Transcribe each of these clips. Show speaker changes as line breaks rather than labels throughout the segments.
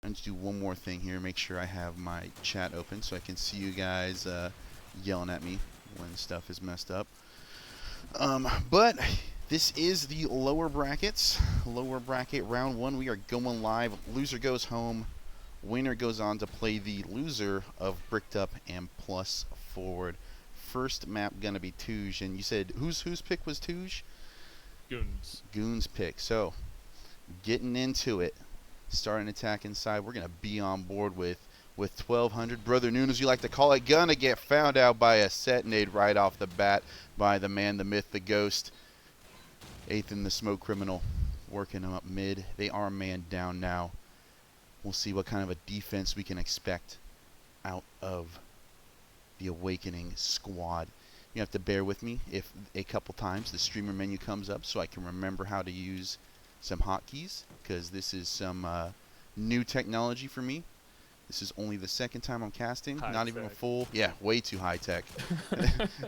I'm just do one more thing here. Make sure I have my chat open so I can see you guys yelling at me when stuff is messed up. But this is the lower brackets. Lower bracket round 1. We are going live. Loser goes home. Winner goes on to play the loser of Bricked Up and Plus Forward. First map gonna be Touge, and you said whose pick was Touge?
Goons.
Goons pick. So getting into it. Starting attack inside. We're going to be on board with 1200. Brother Noon, as you like to call it, gonna get found out by a setonade right off the bat by the man, the myth, the ghost. Ethan, the smoke criminal, working him up mid. They are man down now. We'll see what kind of a defense we can expect out of the Awakening squad. You have to bear with me if a couple times the streamer menu comes up so I can remember how to use some hotkeys, because this is some new technology for me. This is only the second time I'm casting, not even a full, way too high tech.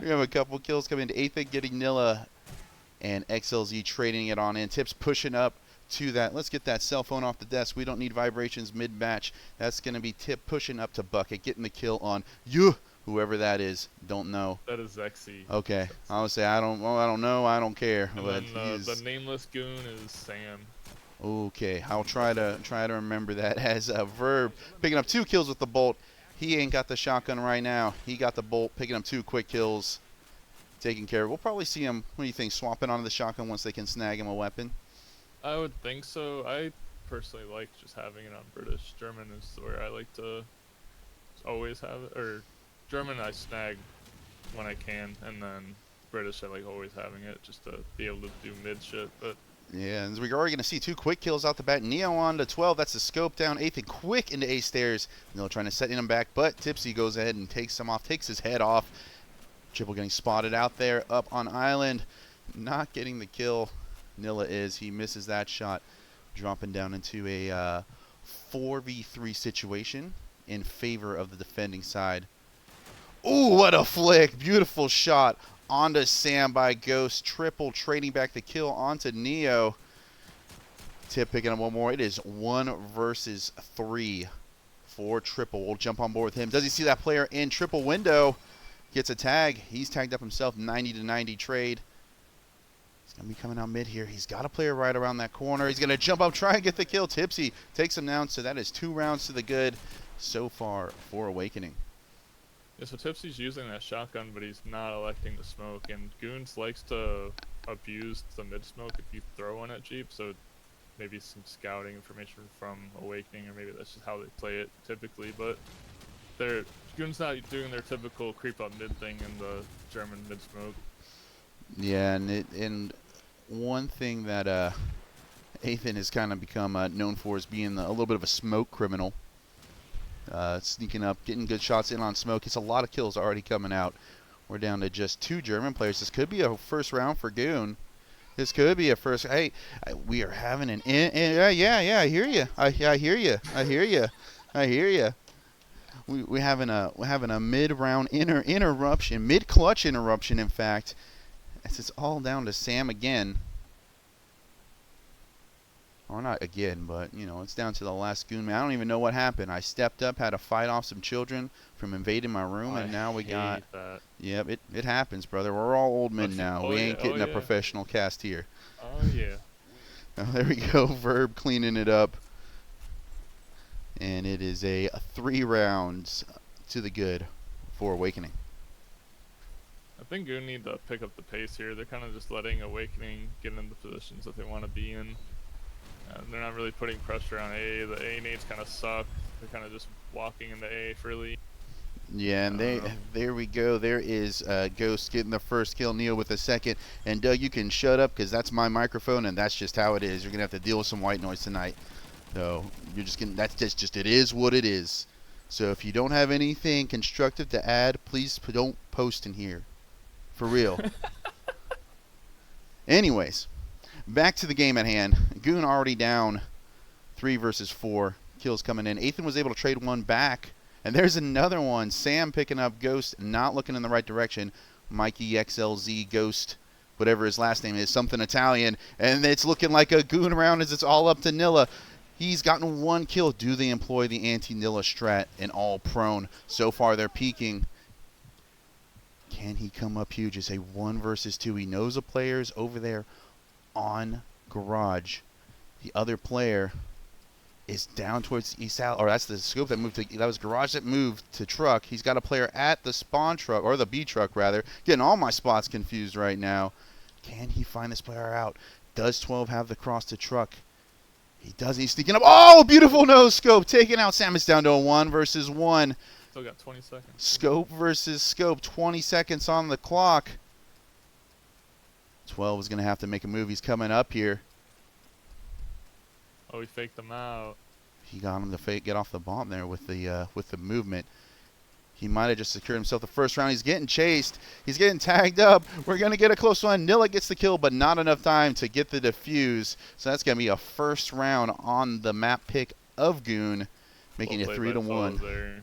We have a couple kills coming into Ethan, getting Nilla and XLZ trading it on in. Tips pushing up to that. Let's get that cell phone off the desk. We don't need vibrations mid-match. That's going to be Tip pushing up to Bucket, getting the kill on you. Whoever that is, don't know.
That is Zexy.
Okay, I would say I don't know, I don't care.
And
but
then the nameless goon is Sam.
Okay, I'll try to remember that as a verb. Picking up 2 kills with the bolt. He ain't got the shotgun right now. He got the bolt, picking up 2 quick kills, taking care of. We'll probably see him. What do you think? Swapping onto the shotgun once they can snag him a weapon.
I would think so. I personally like just having it on British. German is where I like to always have it, or German I snag when I can, and then British I like always having it just to be able to do mid shit. But
yeah, and we're already going to see 2 quick kills out the bat. Neo on to 12. That's the scope down. Ethan quick into A stairs. Neo trying to set him back, but Tipsy goes ahead and takes him off, takes his head off. Triple getting spotted out there up on island. Not getting the kill. Nilla is. He misses that shot, dropping down into a 4v3 situation in favor of the defending side. Ooh, what a flick. Beautiful shot onto Sam by Ghost. Triple trading back the kill onto Neo. Tip picking up one more. It is 1 versus 3 for Triple. We'll jump on board with him. Does he see that player in triple window? Gets a tag. He's tagged up himself. 90-90 trade. He's going to be coming out mid here. He's got a player right around that corner. He's going to jump up, try and get the kill. Tipsy takes him down. So that is 2 rounds to the good so far for Awakening.
yeah, so Tipsy's using that shotgun, but he's not electing the smoke. And Goons likes to abuse the mid smoke if you throw one at Jeep. So maybe some scouting information from Awakening, or maybe that's just how they play it typically. But Goons not doing their typical creep up mid thing in the German mid smoke.
Yeah, and one thing that Ethan has kind of become known for is being a little bit of a smoke criminal. Sneaking up, getting good shots in on smoke. It's a lot of kills already coming out. We're down to just 2 German players. This could be a first round for Goon. This could be a first. Hey, we are having an yeah. I hear you. I hear you. I hear you. I hear you. We're having a mid-round interruption, mid-clutch interruption. In fact, it's all down to Sam again. Or not again, but, you know, it's down to the last Goon man. I don't even know what happened. I stepped up, had to fight off some children from invading my room, and now we got...
that.
Yep, it happens, brother. We're all old men now. We ain't getting a professional cast here.
Oh, yeah.
Oh, there we go. Verb cleaning it up. And it is a 3 rounds to the good for Awakening.
I think Goon need to pick up the pace here. They're kind of just letting Awakening get in the positions that they want to be in. They're not really putting pressure on A. The A nades kind of suck. They're kind of just walking into A freely.
Yeah, and there we go. There is Ghost getting the first kill, Neo with the second. And Doug, you can shut up because that's my microphone, and that's just how it is. You're gonna have to deal with some white noise tonight. So you're just gonna. That's just it is what it is. So if you don't have anything constructive to add, please don't post in here. For real. Anyways. Back to the game at hand. Goon already down 3 versus 4. Kills coming in. Ethan was able to trade one back. And there's another one. Sam picking up Ghost, not looking in the right direction. Mikey XLZ Ghost, whatever his last name is, something Italian. And it's looking like a Goon round as it's all up to Nilla. He's gotten 1 kill. Do they employ the anti-Nilla strat and all prone? So far, they're peeking. Can he come up huge? It's a 1 versus 2. He knows a player's over there on garage. The other player is down towards east out, or that's the scope that moved to, that was garage that moved to truck. He's got a player at the spawn truck, or the B truck rather. Getting all my spots confused right now. Can he find this player out? Does 12 have the cross to truck? He does. He's sneaking up. Oh, beautiful no scope. Taking out Sam. It's down to a 1 versus 1.
Still got 20 seconds.
Scope versus scope. 20 seconds on the clock. 12 is going to have to make a move. He's coming up here.
Oh, he faked them out.
He got him to get off the bomb there with the movement. He might have just secured himself the first round. He's getting chased. He's getting tagged up. We're going to get a close one. Nilla gets the kill, but not enough time to get the defuse. So that's going to be a first round on the map pick of Goon, making it 3-1.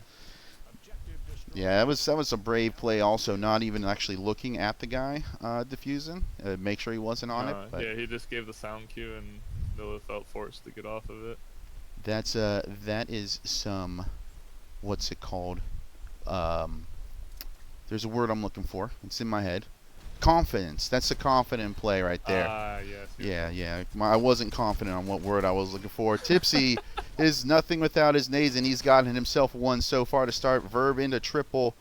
Yeah, that was a brave play also, not even actually looking at the guy defusing. Make sure he wasn't on it. But
yeah, he just gave the sound cue and Nilla felt forced to get off of it.
That is some, what's it called? There's a word I'm looking for. It's in my head. Confidence. That's a confident play right there.
Yes.
Yeah. I wasn't confident on what word I was looking for. Tipsy is nothing without his nades, and he's gotten himself 1 so far to start. Verb into triple,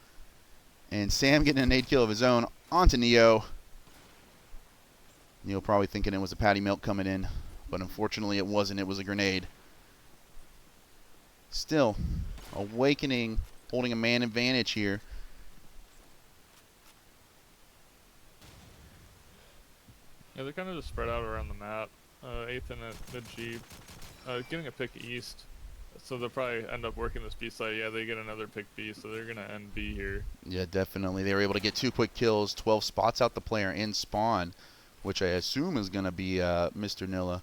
and Sam getting a nade kill of his own onto Neo. Neo probably thinking it was a patty melt coming in, but unfortunately it wasn't. It was a grenade. Still, Awakening holding a man advantage here.
Yeah, they're kind of just spread out around the map. Ethan at mid-Jeep, getting a pick east, so they'll probably end up working this B side. Yeah, they get another pick B, so they're gonna end B here.
Yeah, definitely. They were able to get 2 quick kills, 12 spots out the player in spawn, which I assume is gonna be Mr. Nilla.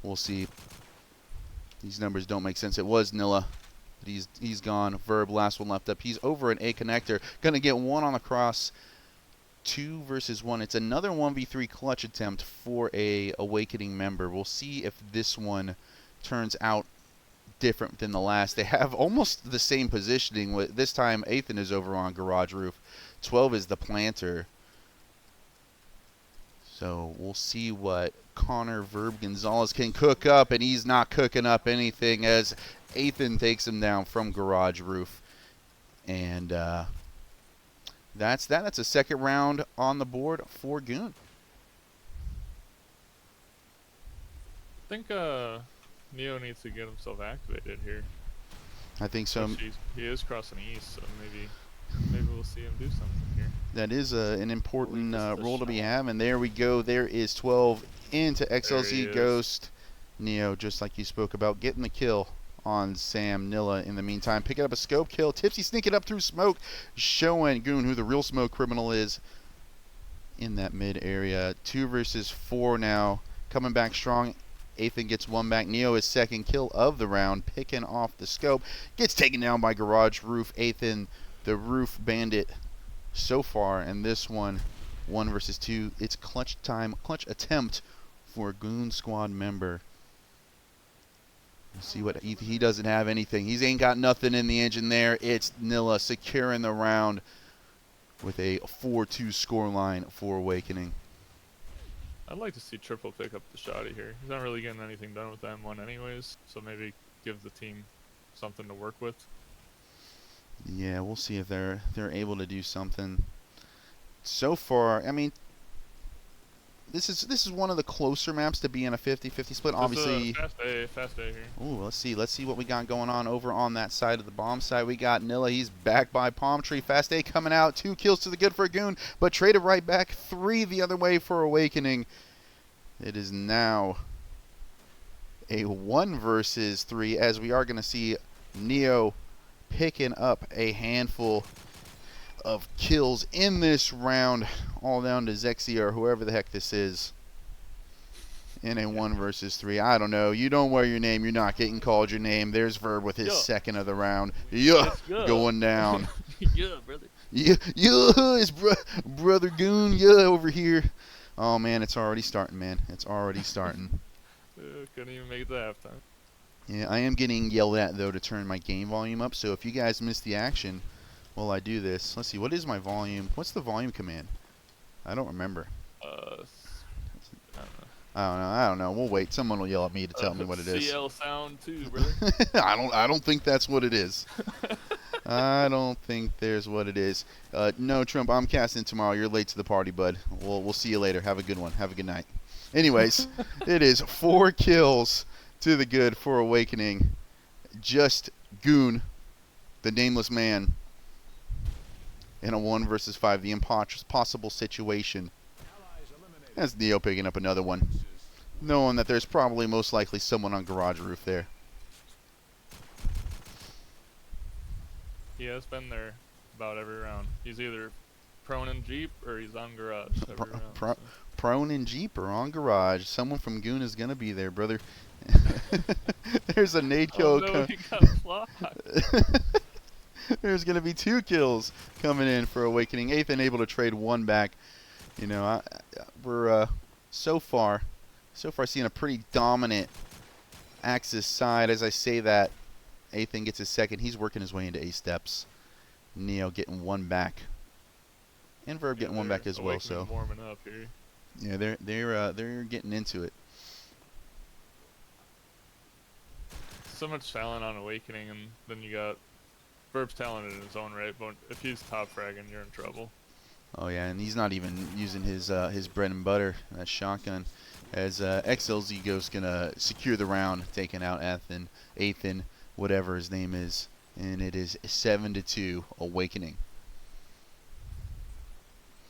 We'll see. These numbers don't make sense. It was Nilla. But he's gone. Verb, last one left up. He's over an A connector. Gonna get 1 on the cross. 2 versus 1. It's another 1v3 clutch attempt for a Awakening member. We'll see if this one turns out different than the last. They have almost the same positioning. This time, Ethan is over on garage roof. 12 is the planter. So we'll see what Connor Verb Gonzalez can cook up, and he's not cooking up anything as Ethan takes him down from garage roof. And that's that. That's a second round on the board for Goon.
I think Neo needs to get himself activated here.
I think so.
He is crossing east, so maybe we'll see him do something here.
That is an important role to be having. There we go. There is 12 into XLZ Ghost. Neo, just like you spoke about, getting the kill on Sam Nilla in the meantime. Picking up a scope kill. Tipsy sneaking up through smoke, showing Goon who the real smoke criminal is in that mid area. 2 versus 4 now. Coming back strong. Ethan gets 1 back. Neo is second kill of the round, picking off the scope. Gets taken down by garage roof. Ethan, the roof bandit so far, and this one 1 versus 2. It's clutch time, clutch attempt for a Goon squad member. We'll see what he doesn't have anything. He ain't got nothing in the engine there. It's Nilla securing the round with a 4-2 scoreline for Awakening.
I'd like to see Triple pick up the shotty here. He's not really getting anything done with the M1 anyways, so maybe give the team something to work with.
Yeah, we'll see if they're able to do something. So far, I mean, this is one of the closer maps to be in a 50-50 split. Obviously,
fast A here.
Ooh, let's see what we got going on over on that side of the bomb side. We got Nilla. He's back by Palm Tree. Fast A coming out. 2 kills to the good for Goon, but traded right back. 3 the other way for Awakening. It is now a 1 versus 3, as we are going to see Neo picking up a handful of kills in this round, all down to Zexi or whoever the heck this is, in a 1 versus 3. I don't know. You don't wear your name, you're not getting called your name. There's Verb with his second of the round. Yeah, going down.
Yeah, brother.
Yeah, it's brother Goon. Yeah, over here. Oh man, it's already starting, man. It's already starting.
Couldn't even make it to halftime.
Yeah, I am getting yelled at, though, to turn my game volume up. So if you guys miss the action while I do this, let's see, what is my volume? What's the volume command? I don't remember.
I don't know.
I don't know. We'll wait. Someone will yell at me to tell me what it is.
CL sound too, brother.
I don't think that's what it is. I don't think there's what it is. No, Trump, I'm casting tomorrow. You're late to the party, bud. We'll see you later. Have a good one. Have a good night. Anyways, it is 4 kills to the good for Awakening. Just Goon, the nameless man, in a 1 versus 5, the impossible situation. That's Neo picking up another one, knowing that there's probably most likely someone on garage roof there.
He has been there about every round. He's either prone in Jeep or he's on garage every round. So.
Prone in Jeep or on garage. Someone from Goon is going to be there, brother. There's a nade kill.
Oh no, he got flocked.
There's going to be 2 kills coming in for Awakening. Ethan able to trade 1 back. You know, we're so far seeing a pretty dominant Axis side. As I say that, Ethan gets his second. He's working his way into A steps. Neo getting 1 back, and Verb getting 1 back as well. So
warming up here.
Yeah, they're getting into it.
So much talent on Awakening, and then you got Verb's talented in his own right, but if he's top fragging, you're in trouble.
Oh yeah, and he's not even using his bread and butter, that shotgun, as XLZ Ghost gonna secure the round, taking out Ethan, whatever his name is, and it is 7-2 Awakening.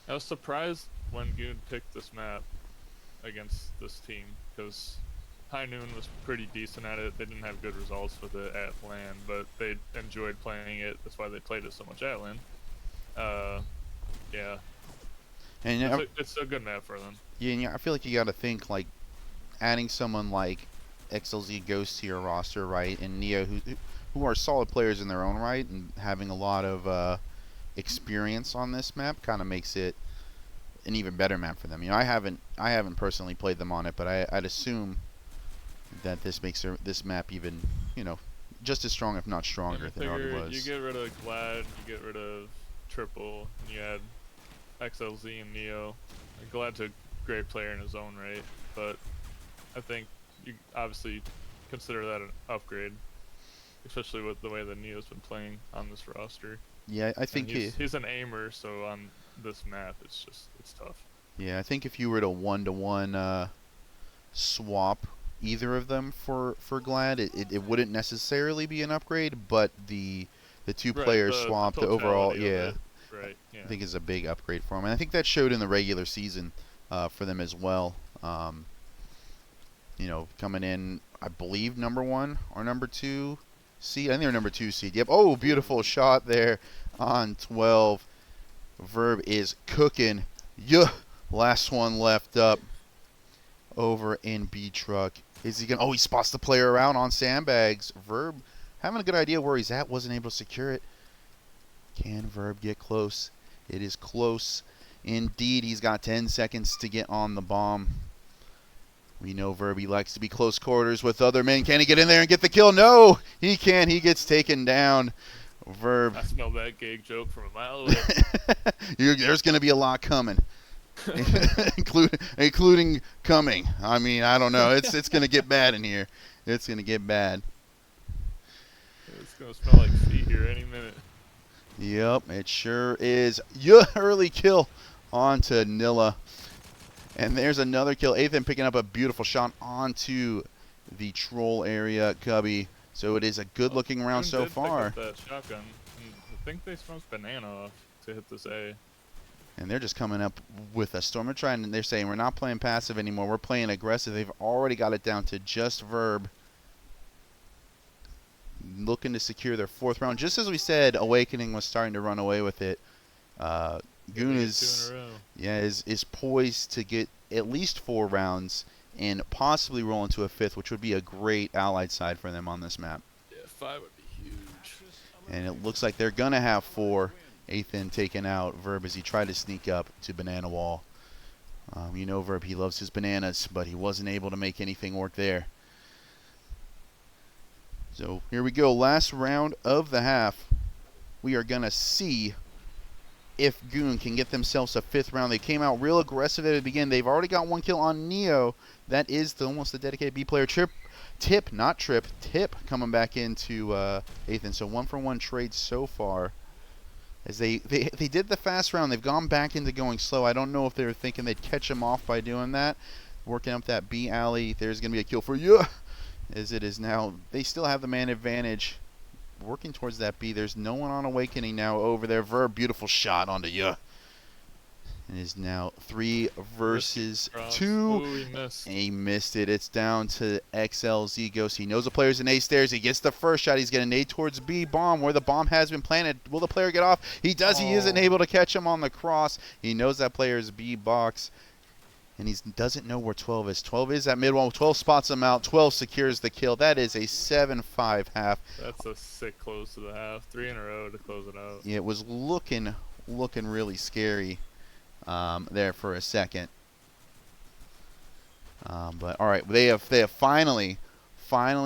I was surprised when Goon picked this map against this team, because High Noon was pretty decent at it. They didn't have good results with it at LAN, but they enjoyed playing it. That's why they played it so much at LAN. Yeah.
And
it's a good map for them.
Yeah, and I feel like you got to think, like, adding someone like XLZ Ghost to your roster, right, and Neo, who are solid players in their own right, and having a lot of experience on this map, kind of makes it an even better map for them. You know, I haven't personally played them on it, but I'd assume that this makes this map even, you know, just as strong, if not stronger, than it already was.
You get rid of Glad, you get rid of Triple, and you add XLZ and Neo. Glad's a great player in his own right, but I think you obviously consider that an upgrade, especially with the way that Neo's been playing on this roster.
Yeah, I think
he's an aimer, so on this map, it's tough.
Yeah, I think if you were to 1-to-1 swap either of them for Glad, it wouldn't necessarily be an upgrade, but the 2 players swap, the overall, yeah.
Right, yeah.
I think is a big upgrade for them, and I think that showed in the regular season for them as well. You know, coming in, I believe number 1 or number 2 seed. I think they're number 2 seed. Yep. Oh, beautiful shot there on 12. Verb is cooking. Yeah. Last one left up over in B truck. Is he gonna? Oh, he spots the player around on sandbags. Verb having a good idea where he's at. Wasn't able to secure it. Can Verb get close? It is close indeed. He's got 10 seconds to get on the bomb. We know Verb, he likes to be close quarters with other men. Can he get in there and get the kill? No, he can't. He gets taken down. Verb.
I smell that gag joke from a mile away.
There's going to be a lot coming, including coming. I mean, I don't know. It's going to get bad in here. It's going to get bad.
It's going to smell like feet here any minute.
Yep, it sure is. Yeah, early kill onto Nilla. And there's another kill. Ethan picking up a beautiful shot onto the troll area, Cubby. So it is a good-looking round so far.
Pick up that shotgun. And I think they smoked banana off to hit this A.
And they're just coming up with a storm. They're saying we're not playing passive anymore. We're playing aggressive. They've already got it down to just Verb. Looking to secure their 4th round. Just as we said, Awakening was starting to run away with it. Goon is poised to get at least 4 rounds and possibly roll into a 5th, which would be a great allied side for them on this map.
Yeah, 5 would be huge.
And it looks like they're going to have 4. Ethan taking out Verb as he tried to sneak up to Banana Wall. You know Verb, he loves his bananas, but he wasn't able to make anything work there. So here we go. Last round of the half. We are going to see if Goon can get themselves a 5th round. They came out real aggressive at the beginning. They've already got 1 kill on Neo. That is almost the dedicated B player. Tip coming back into 8th. And so 1-for-1 trade so far. As they did the fast round. They've gone back into going slow. I don't know if they were thinking they'd catch him off by doing that. Working up that B alley. There's going to be a kill for you. As it is now. They still have the man advantage. Working towards that B. There's no one on Awakening now over there. Verb, beautiful shot onto you. It is now 3 versus 2.
Ooh, he missed.
And he missed it. It's down to XLZ Ghost. He knows the player's in A stairs. He gets the first shot. He's getting an A towards B bomb where the bomb has been planted. Will the player get off? He does. He isn't able to catch him on the cross. He knows that player's B box. And he doesn't know where 12 is. 12 is at mid wall. 12 spots him out. 12 secures the kill. That is a 7-5 half.
That's a sick close to the half. 3 in a row to close it out.
Yeah, it was looking really scary there for a second. But all right, they have finally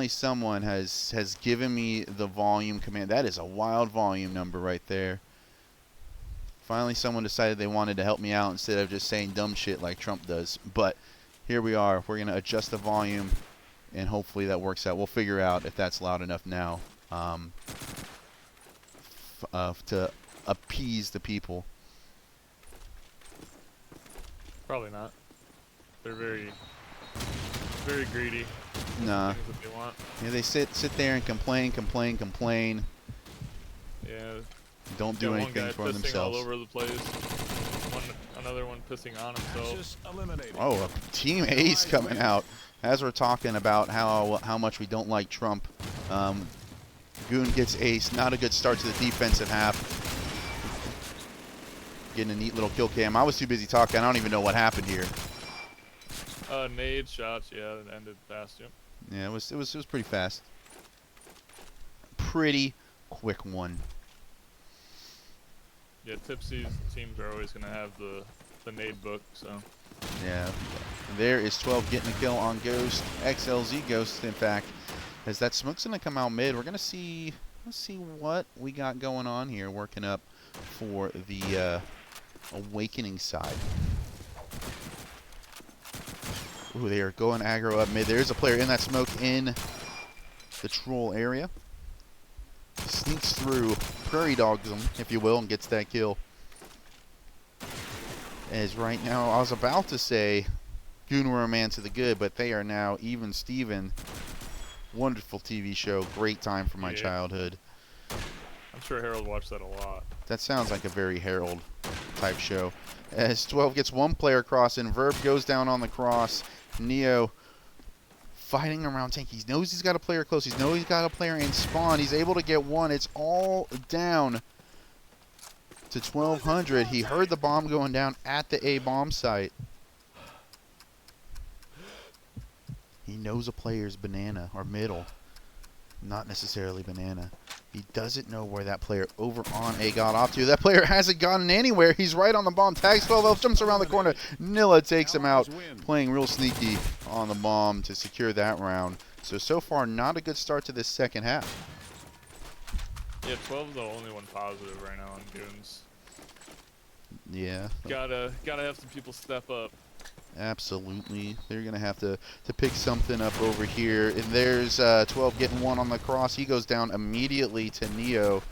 someone has given me the volume command. That is a wild volume number right there. Finally, someone decided they wanted to help me out instead of just saying dumb shit like Trump does. But here we are. We're going to adjust the volume, and hopefully that works out. We'll figure out if that's loud enough now to appease the people.
Probably not. They're very greedy.
Nah.
Things that they want.
Yeah, they sit there and complain.
Yeah.
Don't do anything for
pissing
themselves.
all over the place. Another one pissing on himself.
Oh, a team ace coming out as we're talking about how much we don't like Trump. Goon gets ace. Not a good start to the defensive half. Getting a neat little kill cam. I was too busy talking. I don't even know what happened here.
Nade shots. Yeah, it ended fast. Yep.
Yeah, it was pretty fast. Pretty quick one.
Yeah, Tipsy's teams are always gonna have the nade book. So.
Yeah, there is 12 getting a kill on Ghost. XLZ Ghost, in fact, as that smoke's gonna come out mid. We're gonna see. Let's see what we got going on here. Working up for the Awakening side. Ooh, they are going aggro up mid. There's a player in that smoke in the troll area. Sneaks through, prairie dogs him, if you will, and gets that kill. As right now, I was about to say Goon were a man to the good, but they are now even Steven. Wonderful TV show. Great time for my childhood.
I'm sure Harold watched that a lot.
That sounds like a very Harold type show. As 12 gets 1 player cross in, Verb goes down on the cross. Neo fighting around tank. He knows he's got a player close. He knows he's got a player in spawn. He's able to get 1. It's all down to 1200. He heard the bomb going down at the A bomb site. He knows a player's banana or middle. Not necessarily banana. He doesn't know where that player over on A got off to. That player hasn't gotten anywhere. He's right on the bomb. Tags 12, jumps around the corner. Nilla takes him out, playing real sneaky on the bomb to secure that round. So far, not a good start to this second half.
Yeah, 12's the only one positive right now on Goons.
Yeah.
Gotta have some people step up.
Absolutely. They're going to have to pick something up over here. And there's 12 getting 1 on the cross. He goes down immediately to Neo.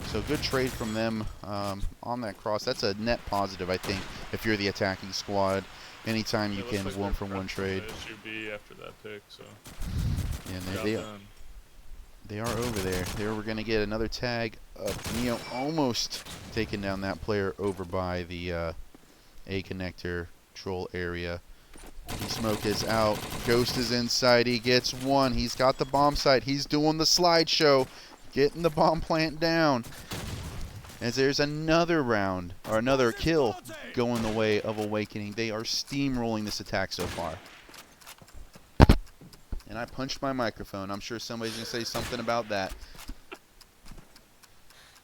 So good trade from them on that cross. That's a net positive, I think, if you're the attacking squad. Anytime you can like 1-for-1 trade.
Should be after that pick, so.
Yeah, they are over there. We're going to get another tag of Neo almost taking down that player over by the A connector troll area. The smoke is out. Ghost is inside. He gets 1. He's got the bomb site. He's doing the slideshow, getting the bomb plant down. As there's another round or another kill going the way of Awakening. They are steamrolling this attack so far. And I punched my microphone. I'm sure somebody's gonna say something about that.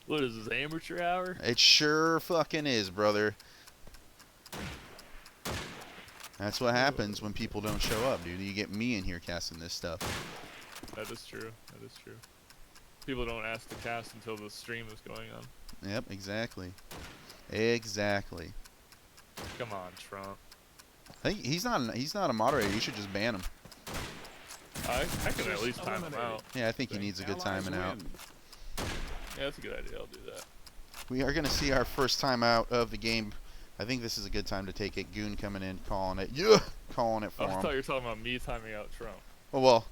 What is this, amateur hour?
It sure fucking is, brother. That's what happens when people don't show up, dude. You get me in here casting this stuff.
That is true. That is true. people don't ask to cast until the stream is going on.
Yep, exactly. Exactly.
Come on, Trump.
He's not a moderator. You should just ban him.
I could at least time him out.
Yeah, I think he needs a good timing out.
Yeah, that's a good idea. I'll do that.
We are going to see our first timeout of the game. I think this is a good time to take it. Goon coming in, calling it. Yeah! Calling it for him.
I thought you were talking about me timing out Trump.
Oh, well,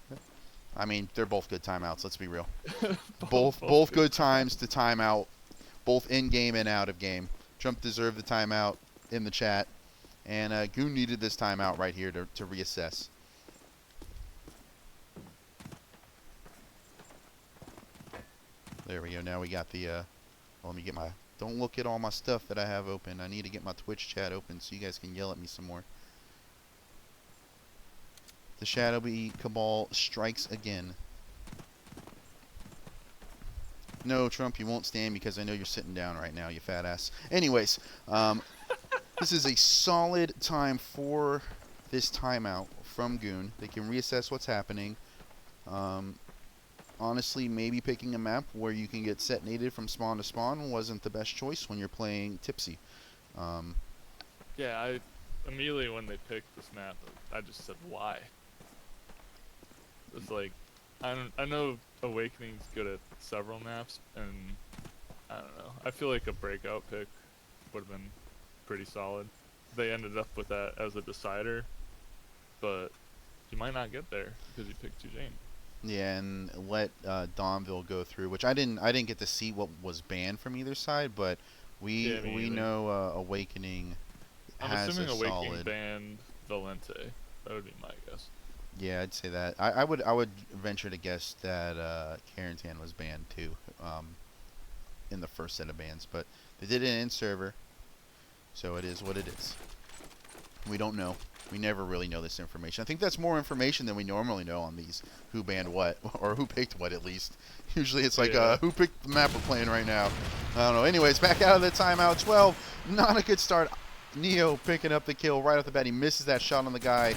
I mean, they're both good timeouts. Let's be real. both good times to timeout, both in game and out of game. Trump deserved the timeout in the chat, and Goon needed this timeout right here to reassess. There we go. Now we got the. Let me get my. Don't look at all my stuff that I have open. I need to get my Twitch chat open so you guys can yell at me some more. The Shadowy Cabal strikes again. No, Trump, you won't stand because I know you're sitting down right now, you fat ass. Anyways, this is a solid time for this timeout from Goon. They can reassess what's happening. Honestly, maybe picking a map where you can get set nated from spawn to spawn wasn't the best choice when you're playing Tipsy.
Yeah, I immediately when they picked this map, I just said why. It's like I know Awakening's good at several maps, and I don't know. I feel like a breakout pick would have been pretty solid. They ended up with that as a decider, but you might not get there because you picked Eugene.
Yeah, and let Dawnville go through, which I didn't get to see what was banned from either side, but we know Awakening has
I'm assuming
a
Awakening
solid.
banned Valente. That would be my guess.
Yeah, I'd say that. I would venture to guess that Carentan was banned too, in the first set of bans, but they did it in server, so it is what it is. We don't know. We never really know this information. I think that's more information than we normally know on these who banned what, or who picked what at least. Usually it's like, who picked the map we're playing right now? I don't know. Anyways, back out of the timeout. 12, not a good start. Neo picking up the kill right off the bat. He misses that shot on the guy.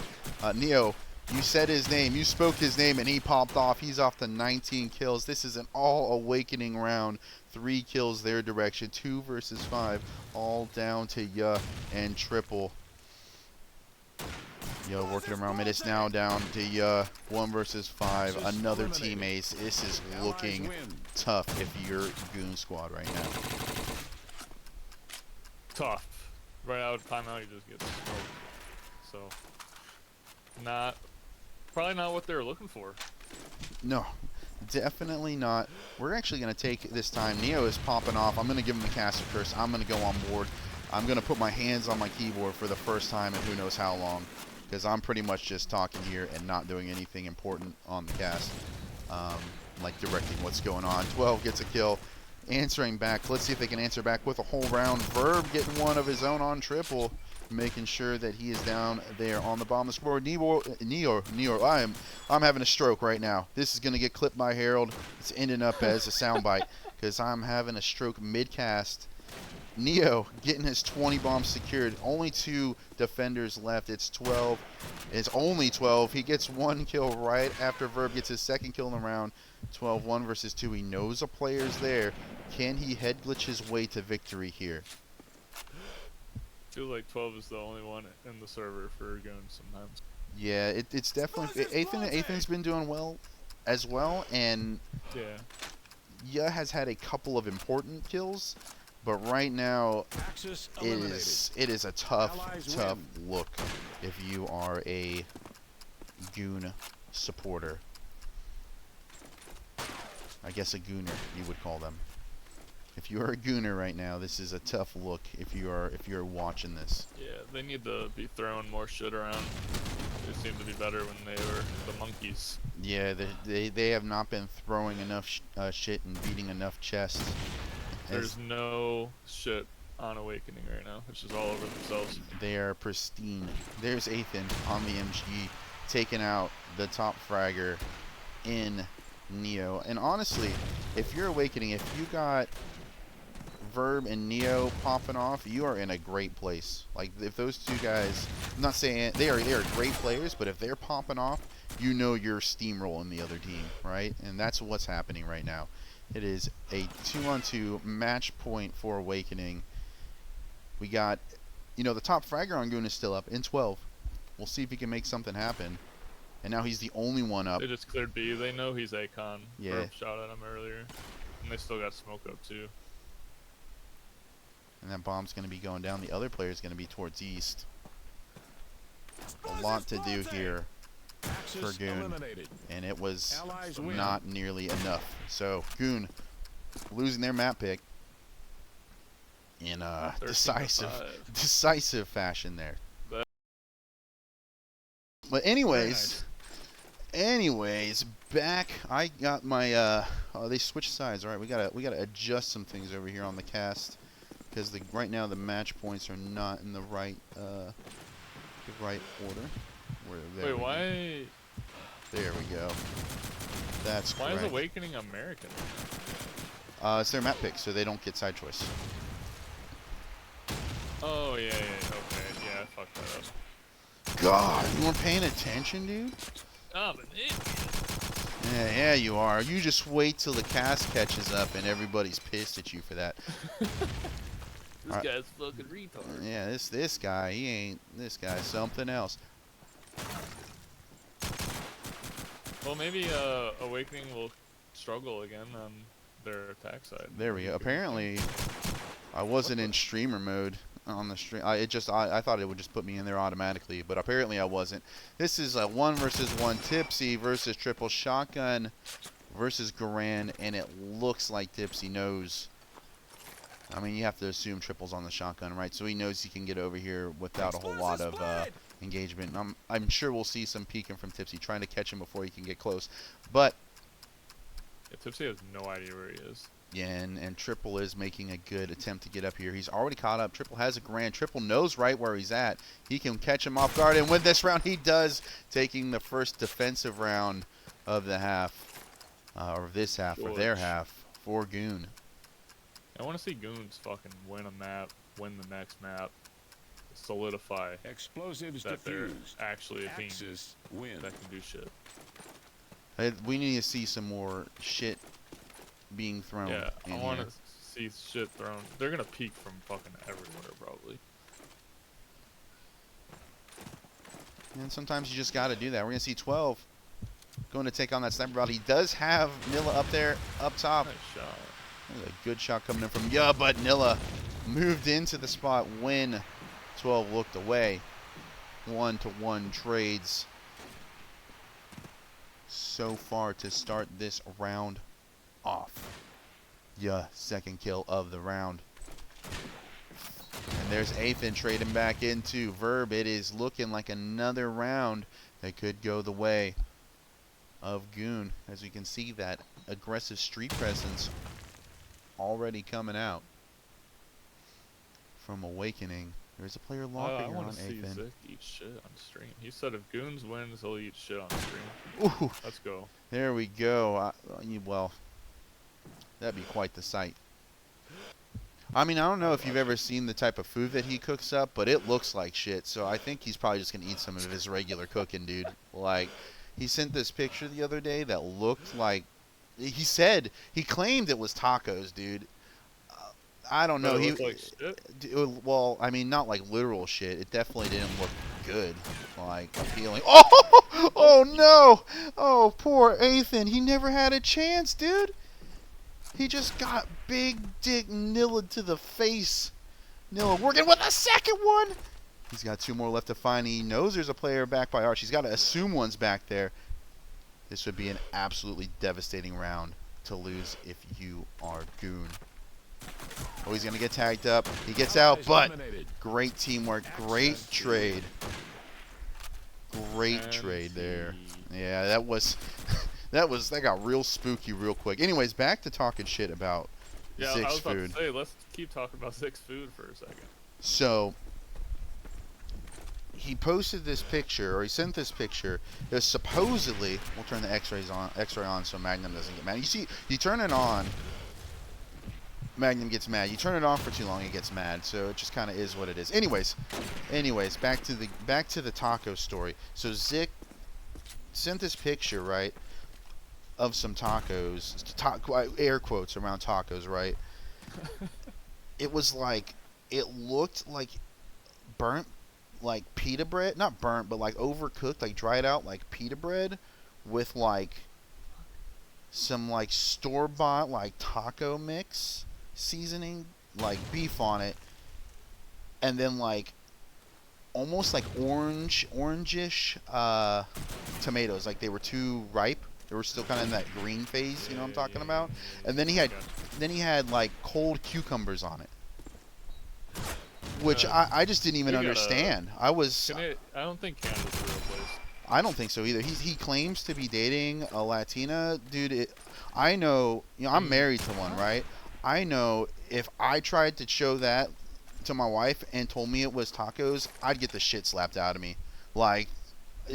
Neo, you said his name. You spoke his name, and he popped off. He's off to 19 kills. This is an all-Awakening round. 3 kills their direction. 2 versus 5. All down to Ya and Triple. Yo, working around mid. It's now down to 1 versus 5. Another team ace. This is looking tough if you're Goon Squad right now.
Tough. Right out of timeout, you just get smoked. So, probably not what they were looking for.
No, definitely not. We're actually going to take this time. Neo is popping off. I'm going to give him the caster curse. I'm going to go on board. I'm going to put my hands on my keyboard for the first time in who knows how long, because I'm pretty much just talking here and not doing anything important on the cast, like directing what's going on. 12 gets a kill, answering back. Let's see if they can answer back with a whole round. Verb getting one of his own on Triple, making sure that he is down there on the bottom of the scoreboard. Neo, I'm having a stroke right now. This is going to get clipped by Harold. It's ending up as a soundbite because I'm having a stroke mid-cast. Neo getting his 20 bombs secured. Only 2 defenders left. It's 12. It's only 12. He gets 1 kill right after Verb gets his 2nd kill in the round. 12, 1 versus 2. He knows a player's there. Can he head glitch his way to victory here?
I feel like 12 is the only one in the server for Goons sometimes.
Yeah, it's definitely... Ethan's been doing well as well, and yeah, has had a couple of important kills. But right now, it is a tough look if you are a Goon supporter. I guess a Gooner, you would call them. If you are a Gooner right now, this is a tough look if you're watching this.
Yeah, they need to be throwing more shit around. They seem to be better when they were the monkeys.
Yeah, they have not been throwing enough shit and beating enough chests.
There's no shit on Awakening right now. It's just all over themselves.
They are pristine. There's Ethan on the MG, taking out the top fragger in Neo. And honestly, if you're Awakening, if you got Verb and Neo popping off, you are in a great place. Like, if those two guys, I'm not saying they are great players, but if they're popping off, you know you're steamrolling the other team, right? And that's what's happening right now. It is a 2-on-2 match point for Awakening. We got, you know, the top fragger on Goon is still up in 12. We'll see if he can make something happen. And now he's the only one up.
They just cleared B. They know he's Akon.
Yeah.
Verb shot at him earlier. And they still got smoke up too.
And that bomb's going to be going down. The other player is going to be towards east. A lot to do here for Goon. And it was not nearly enough. So Goon losing their map pick in a decisive fashion there. But anyways, back. I got my oh, they switched sides. All right, we gotta adjust some things over here on the cast because right now the match points are not in the right order.
Wait, why?
There we go. That's
why
correct.
is Awakening American?
It's their map pick, so they don't get side choice.
Oh yeah, okay, yeah, I fucked that up.
God, you weren't paying attention, dude?
I'm an idiot.
Yeah, you are. You just wait till the cast catches up and everybody's pissed at you for that.
This guy's fucking retard.
Yeah, this guy, he ain't. This guy's something else.
Well, maybe Awakening will struggle again on their attack side.
There we go. Apparently, I wasn't in streamer mode on the stream. I thought it would just put me in there automatically, but apparently I wasn't. This is a 1 versus 1 Tipsy versus Triple Shotgun versus Garan, and it looks like Tipsy knows. I mean, you have to assume Triple's on the shotgun, right? So he knows he can get over here without a whole lot of engagement. I'm sure we'll see some peeking from Tipsy, trying to catch him before he can get close. But
yeah, Tipsy has no idea where he is.
yeah, and Triple is making a good attempt to get up here. He's already caught up. Triple has a Grand. Triple knows right where he's at. He can catch him off guard, and with this round, he does, taking the first defensive round of the half, or this half, or their half, for Goon.
I want to see Goons fucking win a map, win the next map, solidify
explosives
that they're
diffused.
actually a team
Axis win.
that can do shit.
We need to see some more shit being thrown.
Yeah,
in
I want
here.
to see shit thrown. They're gonna peek from fucking everywhere probably.
And sometimes you just got to do that. We're going to see 12 going to take on that sniper bot. He does have Nilla up there, up top.
Nice shot.
There's a good shot coming in from but Nilla moved into the spot when 12 looked away. 1-to-1 trades so far to start this round off. Second kill of the round. And there's Athan trading back into Verb. It is looking like another round that could go the way of Goon. As we can see, that aggressive street presence already coming out from Awakening. There's a player locking
I
on
want to see
Athan.
Zick eat shit on stream. He said if Goons wins, he'll eat shit on stream.
Ooh,
Let's go.
there we go. Well, that'd be quite the sight. I mean, I don't know if you've ever seen the type of food that he cooks up, but it looks like shit. So I think he's probably just going to eat some of his regular cooking, dude. Like, he sent this picture the other day that looked like, he claimed it was tacos, dude. I don't know.
It
He
looked like shit?
well, I mean, not like literal shit. It definitely didn't look good, like appealing. Oh no! Oh, poor Athan. He never had a chance, dude. He just got big dick Nilla to the face. Nilla working with a second one. He's got 2 more left to find. He knows there's a player back by Arch. He's got to assume one's back there. This would be an absolutely devastating round to lose if you are Goon. Oh, he's going to get tagged up. He gets out, but great teamwork. Great trade. Great trade there. Yeah, that got real spooky real quick. Anyways, back to talking shit about
Yeah, I
Zick's
was about
food.
to say, let's keep talking about Zick's food for a second.
So he posted this picture, or he sent this picture. It was supposedly, we'll turn the X-ray on so Magnum doesn't get mad. You see, you turn it on, Magnum gets mad. You turn it off for too long, it gets mad. So it just kind of is what it is. Anyways, back to the taco story. So Zick sent this picture, right, of some tacos, air quotes around tacos, right? It was like, it looked like burnt, like pita bread, not burnt, but like overcooked, like dried out, like pita bread, with like some like store bought like taco mix seasoning, like beef on it, and then like almost like orangish tomatoes, like they were too ripe. They were still kind of in that green phase, you know what I'm talking about. And then he had like cold cucumbers on it, which I just didn't even
We gotta.
understand.
I don't think Canada's a real place.
I don't think so either. He claims to be dating a Latina dude. I know, you know, I'm married to one, right? I know if I tried to show that to my wife and told me it was tacos, I'd get the shit slapped out of me. Like,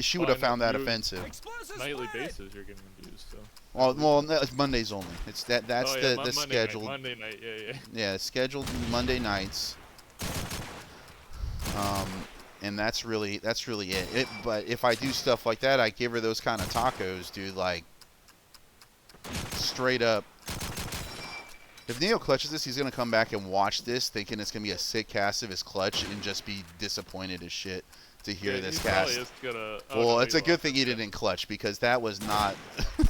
she would have found that offensive.
Nightly basis, you're getting abused. So.
Well, no, it's Mondays only. It's that's the
Monday
scheduled.
Night, Monday night, yeah.
Yeah, scheduled Monday nights. And that's really it. But if I do stuff like that, I give her those kind of tacos, dude. Like, straight up. If Neo clutches this, he's gonna come back and watch this, thinking it's gonna be a sick cast of his clutch, and just be disappointed as shit to hear this cast. Well, it's a good thing he didn't clutch, because that was not.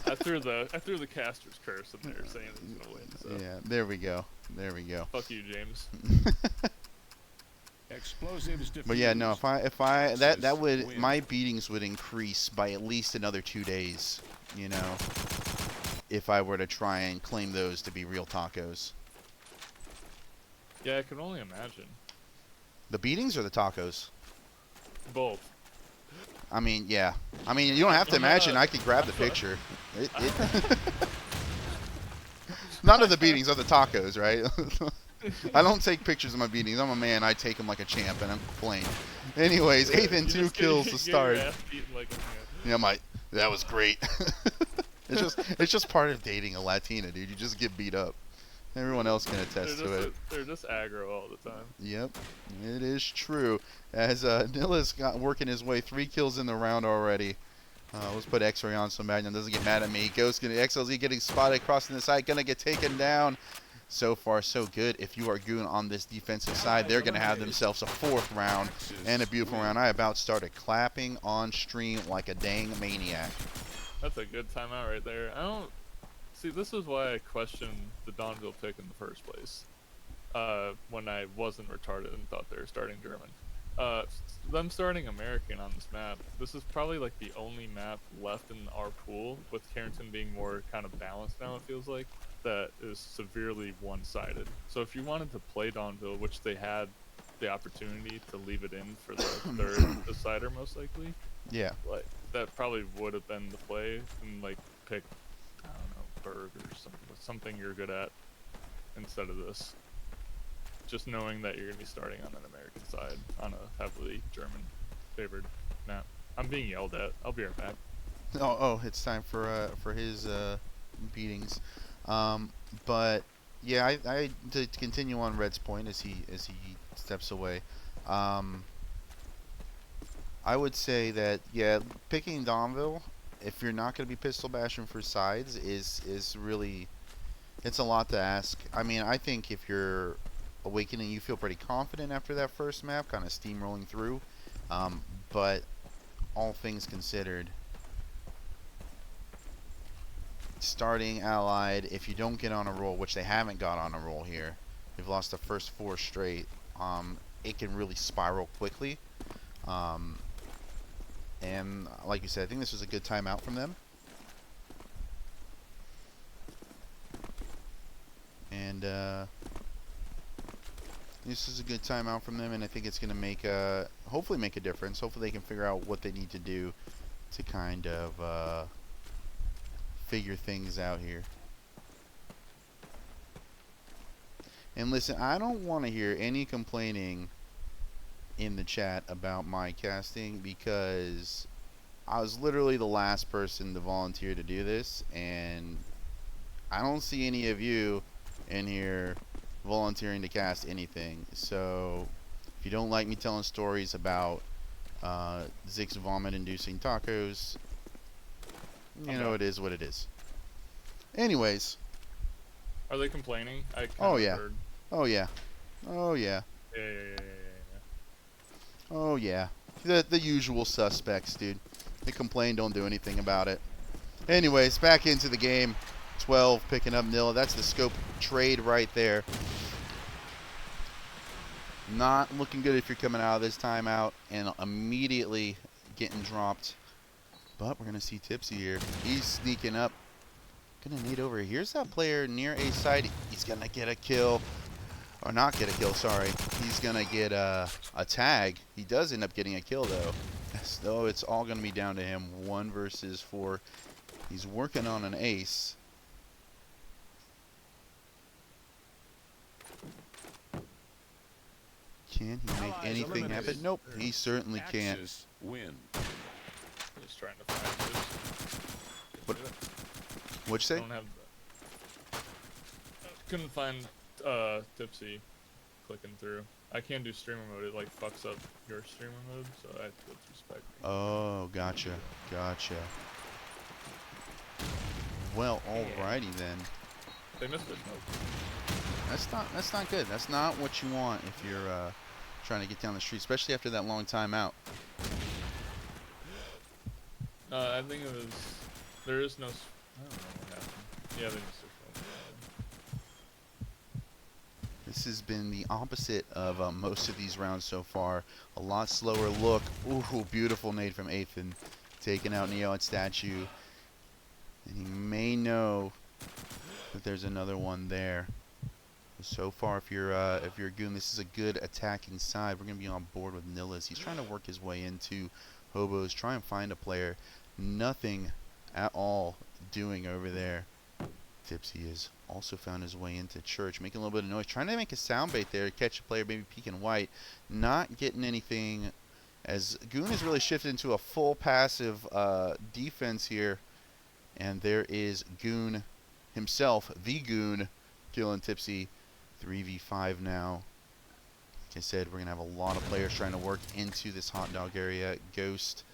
I threw the caster's curse in there, saying he's gonna win. So.
Yeah, there we go.
Fuck you, James.
Explosives.
But yeah, no. If I that would, my beatings would increase by at least another 2 days. You know, if I were to try and claim those to be real tacos.
Yeah, I can only imagine.
The beatings or the tacos?
Both.
I mean, yeah. I mean, you don't have to imagine. I could grab the picture. None of the beatings, of the tacos, right? I don't take pictures of my beatings. I'm a man. I take them like a champ, and I'm playing. Anyways, 8th and 2 kills to start. Yeah, that was great. It's just part of dating a Latina, dude. You just get beat up. Everyone else can attest to it.
They're just aggro all the time.
Yep, it is true. As Nilla's working his way, 3 kills in the round already. Let's put X-Ray on so Magnum doesn't get mad at me. Ghost XLZ getting spotted, crossing the side, gonna get taken down. So far, so good. If you are Goon on this defensive side, they're gonna have themselves a 4th round and a beautiful round. I about started clapping on stream like a dang maniac.
That's a good timeout right there. I don't see. This is why I questioned the Donville pick in the first place. When I wasn't retarded and thought they were starting German. Them starting American on this map. This is probably like the only map left in our pool, with Carrington being more kind of balanced now. It feels like that is severely one-sided. So if you wanted to play Donville, which they had the opportunity to leave it in for the 3rd decider most likely.
Yeah.
Like that probably would have been the play, and like pick, I don't know, Berg or something you're good at instead of this. Just knowing that you're gonna be starting on an American side on a heavily German favored map. I'm being yelled at. I'll be right back.
Oh, it's time for his beatings. But yeah, I to continue on Red's point as he steps away. I would say that, yeah, picking Donville, if you're not going to be pistol bashing for sides, is really, it's a lot to ask. I mean, I think if you're Awakening, you feel pretty confident after that first map, kind of steamrolling through. But all things considered, starting Allied, if you don't get on a roll, which they haven't got on a roll here, they've lost the first 4 straight, it can really spiral quickly. And like you said, I think this was a good timeout from them. And this is a good timeout from them, and I think it's going to make hopefully make a difference. Hopefully they can figure out what they need to do to kind of figure things out here. And listen, I don't want to hear any complaining in the chat about my casting, because I was literally the last person to volunteer to do this, and I don't see any of you in here volunteering to cast anything. So if you don't like me telling stories about Zig's vomit inducing tacos, You know, it is what it is. Anyways.
Are they complaining? I kind
Oh
of
yeah.
heard.
Oh yeah. Oh yeah.
Yeah.
Oh yeah. The usual suspects, dude. They complain, don't do anything about it. Anyways, back into the game. 12 picking up Nilla. That's the scope trade right there. Not looking good if you're coming out of this timeout and immediately getting dropped. But we're going to see Tipsy here. He's sneaking up. Going to need over. Here's that player near A side. He's going to get a kill. Or not get a kill, sorry. He's going to get a tag. He does end up getting a kill, though. So it's all going to be down to him. 1 versus 4. He's working on an ace. Can he make anything happen? Nope, he certainly can't.
Win.
Just trying to find this.
What'd you say?
Don't have couldn't find Tipsy clicking through. I can't do streamer mode. It like fucks up your streamer mode, so I have to go through spec.
Oh, gotcha. Well, alrighty then.
They missed it. Nope.
That's not good. That's not what you want if you're trying to get down the street, especially after that long timeout.
I think it was. There is no. I don't know what happened. Yeah, they missed it.
This has been the opposite of most of these rounds so far. A lot slower look. Ooh, beautiful nade from Athan. Taking out Neo at statue. And he may know that there's another one there. So far, if you're a goon, this is a good attacking side. We're going to be on board with Nillis. He's trying to work his way into Hobos, try and find a player. Nothing at all doing over there. Tipsy has also found his way into Church, making a little bit of noise, trying to make a sound bait there, catch a player, maybe peeking white. Not getting anything, as Goon has really shifted into a full passive defense here. And there is Goon himself, the Goon, killing Tipsy. 3v5 now. Like I said, we're going to have a lot of players trying to work into this hot dog area. Ghost,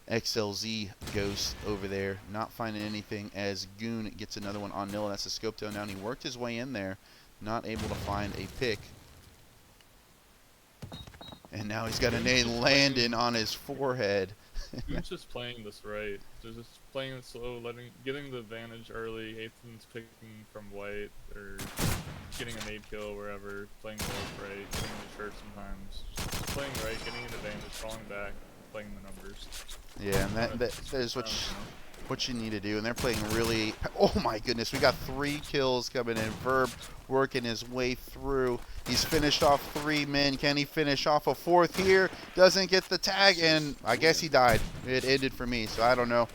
XLZ Ghost over there, not finding anything as Goon gets another one on Nilla. That's a scope down. He worked his way in there, not able to find a pick. And now he's got a nade landing on his forehead.
Goon's just playing this right. Just playing it slow, getting the advantage early. Ethan's picking from white or getting a nade kill wherever. Playing the right, getting the shirt sometimes. Just playing right, getting an advantage, falling back, playing the numbers.
Yeah, and that is what you need to do. And they're playing really. Oh my goodness, we got 3 kills coming in. Verb working his way through. He's finished off 3 men. Can he finish off a 4th here? Doesn't get the tag, and I guess he died. It ended for me, so I don't know.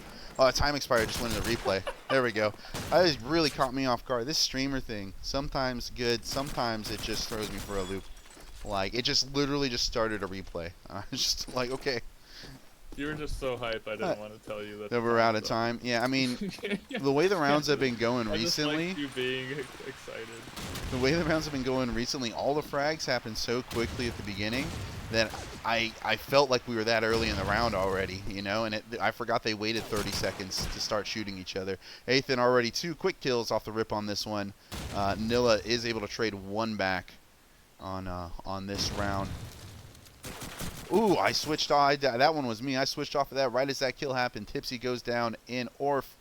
Time expired. Just went into replay. There we go. That really caught me off guard. This streamer thing, sometimes good, sometimes it just throws me for a loop. Like, it just literally just started a replay. I was just like, okay.
You were just so hype, I didn't want to tell you that.
That we're out of time. Yeah, I mean, the way the rounds have been going recently.
I just like you being excited.
The way the rounds have been going recently, all the frags happened so quickly at the beginning that I felt like we were that early in the round already, you know, and I forgot they waited 30 seconds to start shooting each other. Athan already 2 quick kills off the rip on this one. Nilla is able to trade 1 back on this round. Ooh, I switched off. That one was me. I switched off of that right as that kill happened. Tipsy goes down in Orf.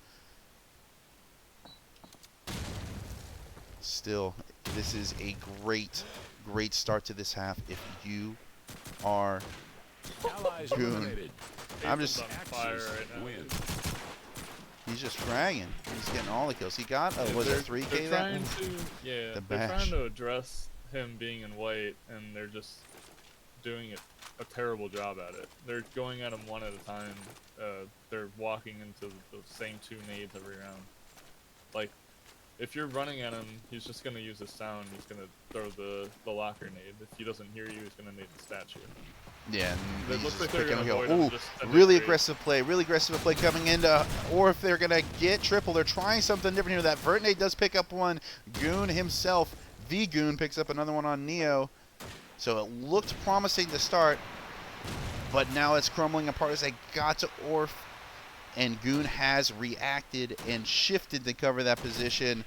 Still, this is a great start to this half if you are Goon. I'm just
on fire right now.
He's just fragging. He's getting all the kills. He got was it 3K that?
They're trying to address him being in white, and they're just doing a terrible job at it. They're going at him one at a time. They're walking into the same 2 nades every round. Like, if you're running at him, he's just gonna use his sound. He's gonna throw the locker nade. If he doesn't hear you, he's gonna nade the statue.
Yeah, and
It looks like
pick
they're
and
gonna
go.
avoid him,
Ooh,
just
really aggressive play coming into, or if they're gonna get triple, they're trying something different here. That vert nade does pick up one. Goon himself, the Goon, picks up another one on Neo. So it looked promising to start, but now it's crumbling apart as they got to Orf. and Goon has reacted and shifted to cover that position.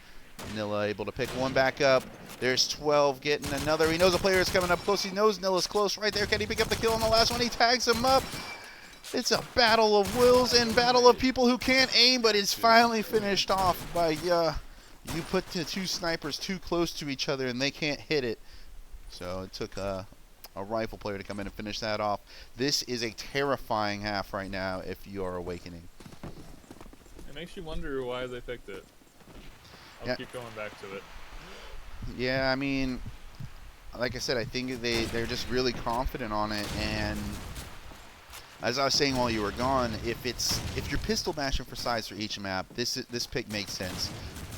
Nilla able to pick one back up. There's 12 getting another. He knows the player is coming up close. He knows Nilla's close right there. Can he pick up the kill on the last one? He tags him up. It's a battle of wills and battle of people who can't aim, but it's finally finished off by you put the two snipers too close to each other and they can't hit it. So it took a rifle player to come in and finish that off. This is a terrifying half right now if you are Awakening.
It makes you wonder why they picked it. I'll keep going back to it.
Yeah, I mean, like I said, I think they're just really confident on it, and as I was saying while you were gone, if you're pistol bashing for size for each map, this pick makes sense.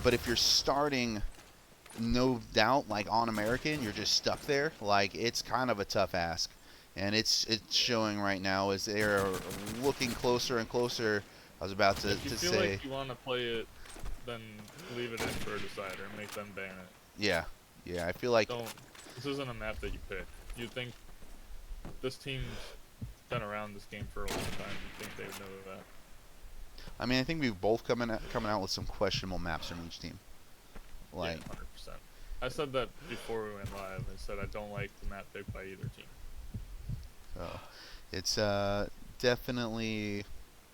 But if you're starting, no doubt, like on American, you're just stuck there. Like, it's kind of a tough ask, and it's showing right now as they're looking closer and closer. I was about to say.
If you feel like you want to play it, then leave it in for a decider and make them ban it.
Yeah, I feel like
This isn't a map that you pick. You'd think this team's been around this game for a long time. You'd think they would know that.
I mean, I think we've both coming out with some questionable maps from each team. Like,
yeah, 100%. I said that before we went live. I said I don't like the map picked by either team.
so it's definitely,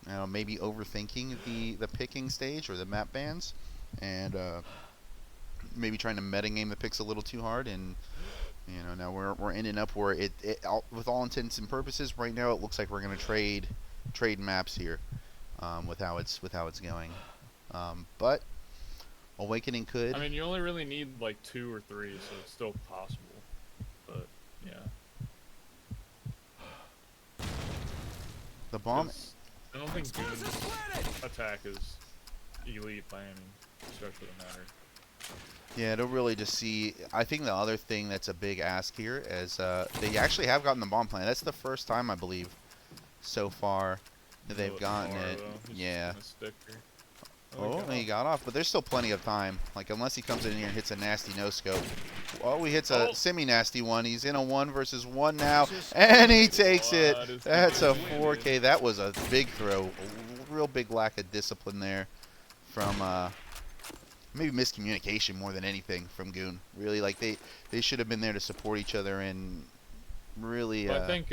you know, maybe overthinking the picking stage or the map bans, and maybe trying to metagame the picks a little too hard. And you know, now we're ending up where it with all intents and purposes right now it looks like we're gonna trade maps here, with how it's going. But Awakening could.
I mean, you only really need like 2 or 3, so it's still possible. But yeah.
The bomb.
I don't think Goon's attack is elite by any stretch of the matter.
Yeah, to really just see. I think the other thing that's a big ask here is they actually have gotten the bomb plan. That's the first time, I believe, so far that they've gotten it. Yeah. Oh, he got off, but there's still plenty of time. Like, unless he comes in here and hits a nasty no-scope. Oh, he hits a semi-nasty one. He's in a 1 versus 1 now, and he takes it. That's a 4K. That was a big throw. A real big lack of discipline there from maybe miscommunication more than anything from Goon. Really, like, they should have been there to support each other and really.
I think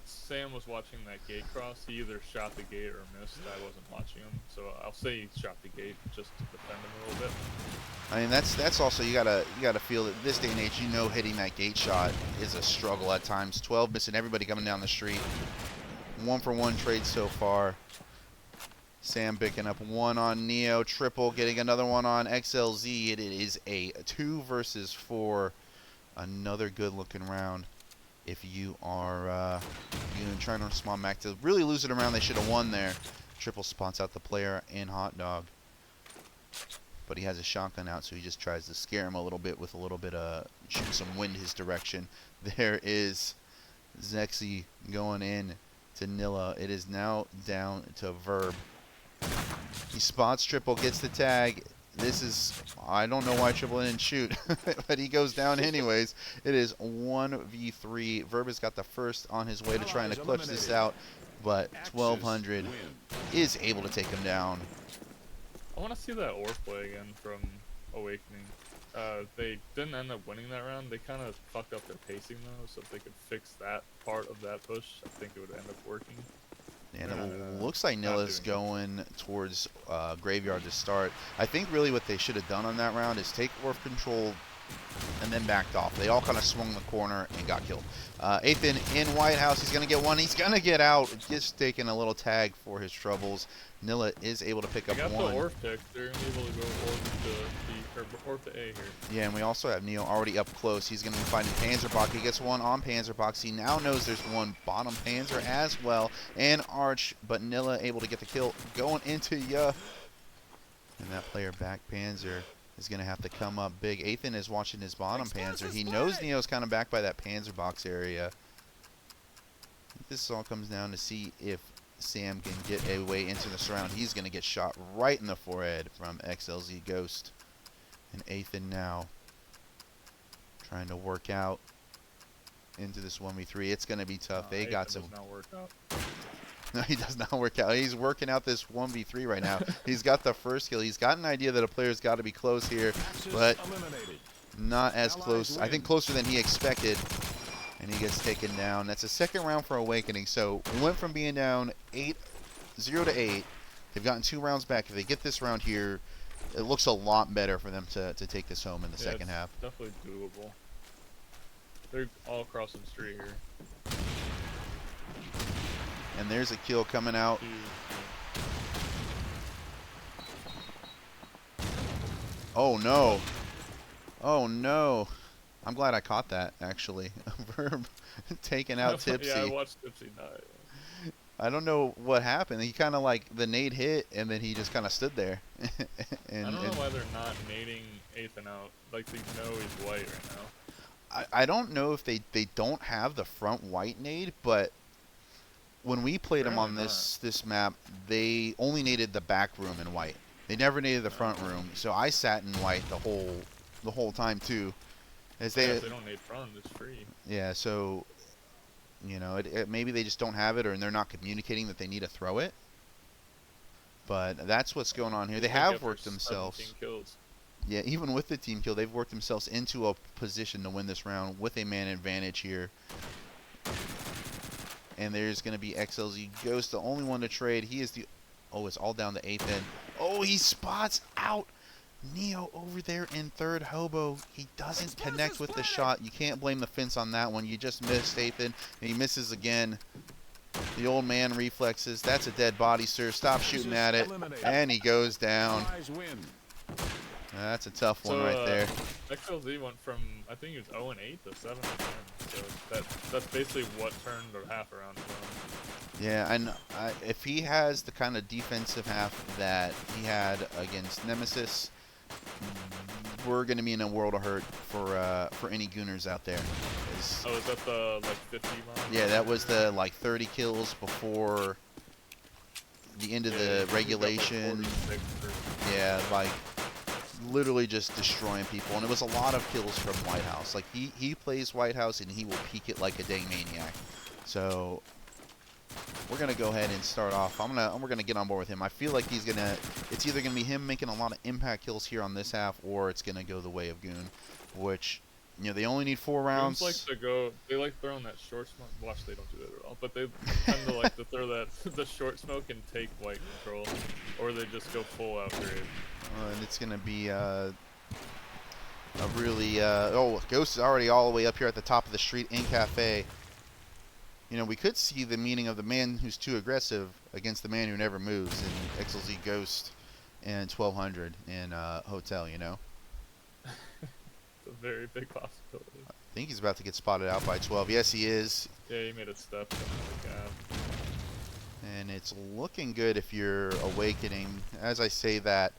Sam was watching that gate cross. He either shot the gate or missed. I wasn't watching him, so I'll say he shot the gate just to defend him a little bit.
I mean, that's also, you gotta feel that this day and age, you know, hitting that gate shot is a struggle at times. 12 missing everybody coming down the street. 1-for-1 trade so far. Sam picking up 1 on Neo, triple, getting another one on XLZ. It is a 2 versus 4. Another good looking round. If you are trying to respond back to really lose it around, they should have won there. Triple spots out the player in Hot Dog. But he has a shotgun out, so he just tries to scare him a little bit with a little bit of shoot some wind his direction. There is Zexy going in to Nilla. It is now down to Verb. He spots Triple, gets the tag. This is, I don't know why Triple didn't shoot, but he goes down anyways. It is 1v3. Verb has got the first on his way to trying to clutch this out, but 1200 is able to take him down.
I want to see that Orb play again from Awakening. They didn't end up winning that round. They kind of fucked up their pacing though, so if they could fix that part of that push, I think it would end up working.
And it looks like Nilla's going towards Graveyard to start. I think really what they should have done on that round is take Orb control and then backed off. They all kind of swung the corner and got killed. Athan in White House. He's going to get one. He's going to get out. Just taking a little tag for his troubles. Nilla is able to pick up one.
They got the Orb pick. They're going to be able to go Orb to A here.
Yeah, and we also have Neo already up close. He's going to be fighting Panzerbox. He gets one on Panzerbox. He now knows there's one bottom Panzer as well. And Arch, but Nilla able to get the kill going into ya. And that player back Panzer is going to have to come up big. Athan is watching his bottom Panzer. He knows Neo's kind of back by that Panzerbox area. This all comes down to see if Sam can get a way into the surround. He's going to get shot right in the forehead from XLZ Ghost. And Athan now trying to work out into this 1v3. It's going to be tough. They got some. No, he does not work out. He's working out this 1v3 right now. He's got the first kill. He's got an idea that a player's got to be close here, but not as close. I think closer than he expected, and he gets taken down. That's a second round for Awakening. So we went from being down 0 to 8. They've gotten 2 rounds back. If they get this round here, it looks a lot better for them to take this home in the second half.
Definitely doable. They're all across the street here.
And there's a kill coming out. Oh no. Oh no. I'm glad I caught that, actually. Verb taking out Tipsy.
Yeah, I watched Tipsy die.
I don't know what happened. He kind of like, the nade hit, and then he just kind of stood there.
I don't know why they're not nading Ethan out. Like, they know he's white right now.
I don't know if they don't have the front white nade, but when we played them on this map, they only naded the back room in white. They never naded the front room, so I sat in white the whole time too. As
they don't nade front, it's free.
Yeah, so you know, maybe they just don't have it, or they're not communicating that they need to throw it. But that's what's going on here. They have worked themselves.
Kills.
Yeah, even with the team kill, they've worked themselves into a position to win this round with a man advantage here. And there's going to be XLZ Ghost, the only one to trade. He is the... Oh, it's all down to 8th end. Oh, he spots out Neo over there in 3rd Hobo. He doesn't connect with the shot. You can't blame the fence on that one. You just missed 8th end, and he misses again. The old man reflexes. That's a dead body, sir. Stop shooting at it. And he goes down. That's a tough one right there.
XLZ went from, I think he was 0 and 8 to 7 and 10. So that's basically what turned the half around for him.
Yeah, and if he has the kind of defensive half that he had against Nemesis, we're going to be in a world of hurt for any Gooners out there.
Oh, is that the like 50 mark?
Yeah, that was the like 30 kills before the end of the regulation. Yeah, like literally just destroying people, and it was a lot of kills from White House. Like he plays White House and he will peek it like a dang maniac. So we're gonna go ahead and start off. We're gonna get on board with him. I feel like it's either gonna be him making a lot of impact kills here on this half, or it's gonna go the way of Goon, which, you know, they only need 4 rounds.
Goons like to go. They like throwing that short smoke. Watch, they don't do that at all. But they tend to like to throw the short smoke and take white control, or they just go full out grade.
And it's gonna be a really oh, Ghost is already all the way up here at the top of the street in Cafe. You know, we could see the meaning of the man who's too aggressive against the man who never moves in XLZ Ghost and 1200 in Hotel, you know?
It's a very big possibility.
I think he's about to get spotted out by 12. Yes, he is.
Yeah, he made a step.
And it's looking good if you're Awakening. As I say that,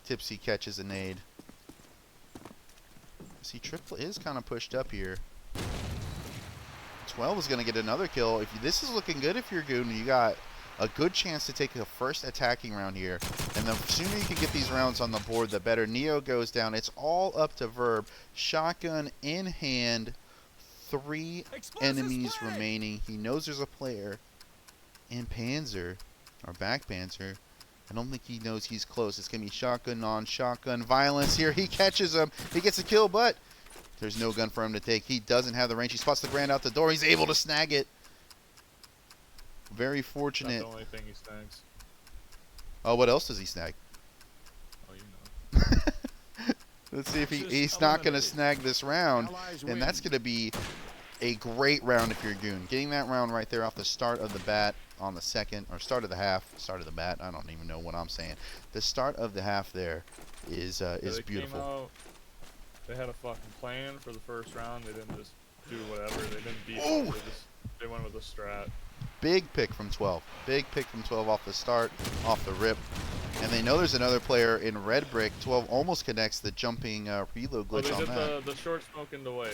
Tipsy catches a nade. See, Triple is kind of pushed up here. 12 is going to get another kill. This is looking good if you're Goon. You got a good chance to take the first attacking round here. And the sooner you can get these rounds on the board, the better. Neo goes down. It's all up to Verb. Shotgun in hand. 3 enemies remaining. He knows there's a player in Panzer, or back Panzer. I don't think he knows he's close. It's going to be shotgun on shotgun violence here. He catches him. He gets a kill, but there's no gun for him to take. He doesn't have the range. He spots the Grand out the door. He's able to snag it. Very fortunate.
That's the only thing he snags.
Oh, what else does he snag?
Oh, you know.
Let's see if he's not going to snag this round. And that's going to be a great round if you're Goon. Getting that round right there off the start of the bat on the second, or start of the half, start of the bat. I don't even know what I'm saying. The start of the half there is beautiful.
They had a fucking plan for the first round. They didn't just do whatever. They didn't beat them. They went with a strat.
Big pick from 12. Big pick from 12 off the start, off the rip. And they know there's another player in red brick. 12 almost connects the jumping reload glitch on that.
The short smoke in the way.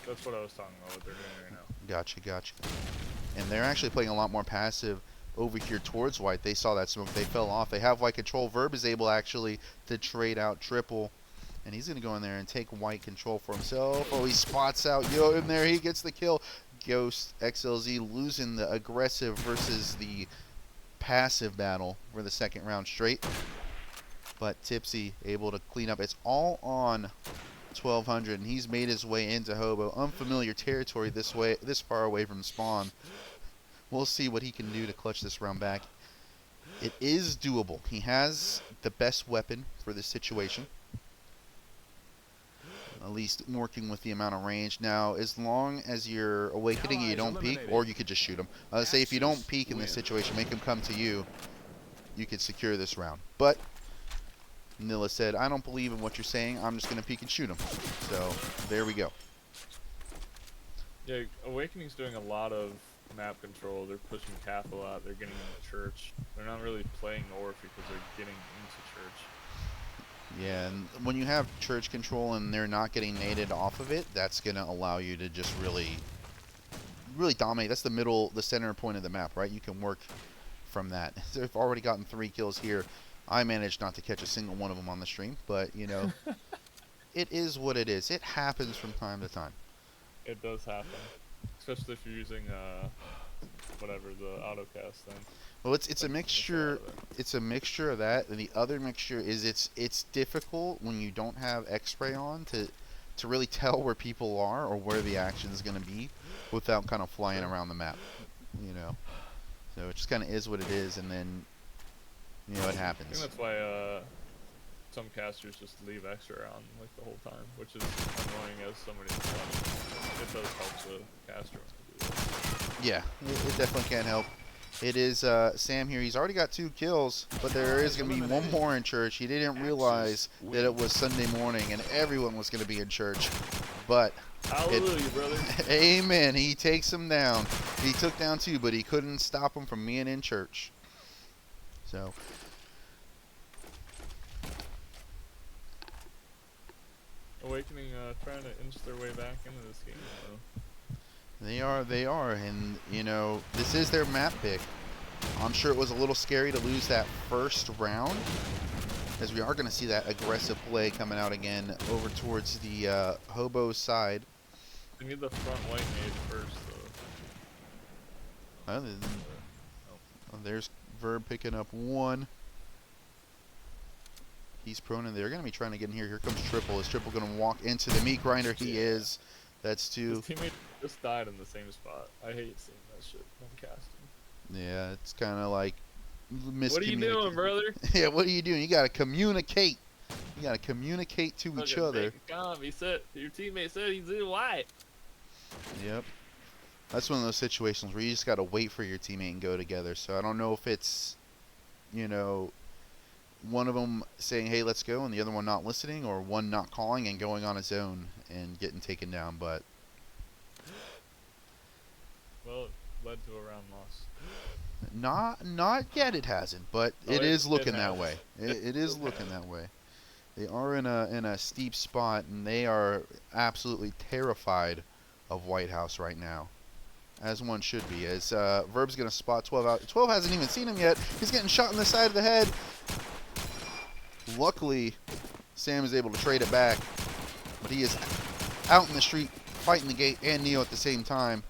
That's what I was talking about, what they're doing right now.
Gotcha. And they're actually playing a lot more passive over here towards white. They saw that smoke. They fell off. They have white control. Verb is able actually to trade out triple. And he's going to go in there and take white control for himself. Oh, he spots out Yo in there. He gets the kill. Ghost XLZ losing the aggressive versus the passive battle for the second round straight. But Tipsy able to clean up. It's all on 1200, and he's made his way into Hobo. Unfamiliar territory this far away from spawn. We'll see what he can do to clutch this round back. It is doable. He has the best weapon for this situation. At least working with the amount of range. Now, as long as you're awakening and you don't peek, or you could just shoot him. Say if you don't peek in this situation, make him come to you, you could secure this round. But Nilla said, I don't believe in what you're saying. I'm just going to peek and shoot him. So, there we go.
Yeah, Awakening's doing a lot of map control. They're pushing Cath a lot. They're getting into church. They're not really playing North because they're getting into church.
Yeah, and when you have church control and they're not getting naded off of it, that's going to allow you to just really dominate. That's the center point of the map, right? You can work from that. They've already gotten 3 kills here. I managed not to catch a single one of them on the stream, but, you know, it is what it is. It happens from time to time.
It does happen, especially if you're using whatever the autocast thing.
Well, it's a mixture. It's a mixture of that, and the other mixture is it's difficult when you don't have X-ray on to really tell where people are or where the action is going to be without kind of flying around the map, you know. So it just kind of is what it is, and then you know it happens.
I think that's why some casters just leave X-ray on like the whole time, which is annoying as somebody who's watching. It does help the caster when they do that.
Yeah, it definitely can help. It is Sam here. He's already got 2 kills, but there is going to be one more in church. He didn't realize that it was Sunday morning and everyone was going to be in church. But
hallelujah, brother.
Amen. He takes him down. He took down 2, but he couldn't stop him from being in church. So
Awakening trying to inch their way back into this game, though.
They are, and you know, this is their map pick. I'm sure it was a little scary to lose that first round, as we are going to see that aggressive play coming out again over towards the Hobo side.
They need the front white nade first, though.
Oh, there's Verb picking up 1. He's prone, and they're going to be trying to get in here. Here comes Triple. Is Triple going to walk into the meat grinder? He is. That's 2.
His teammate just died in the same spot. I hate seeing that shit when casting.
Yeah, it's kind of like miscommunication.
What are you doing, brother?
Yeah, what are you doing? You got to communicate. You got to communicate to each other.
He said, your teammate said he's in white.
Yep. That's one of those situations where you just got to wait for your teammate and go together. So I don't know if it's, you know, one of them saying, hey, let's go, and the other one not listening, or one not calling and going on his own and getting taken down. But
well, it led to a round loss.
Not yet, it hasn't, but it is looking that way. It is looking that way. They are in a steep spot, and they are absolutely terrified of White House right now, as one should be. As Verb's going to spot 12 out. 12 hasn't even seen him yet. He's getting shot in the side of the head. Luckily, Sam is able to trade it back, but he is out in the street fighting the gate and Neo at the same time.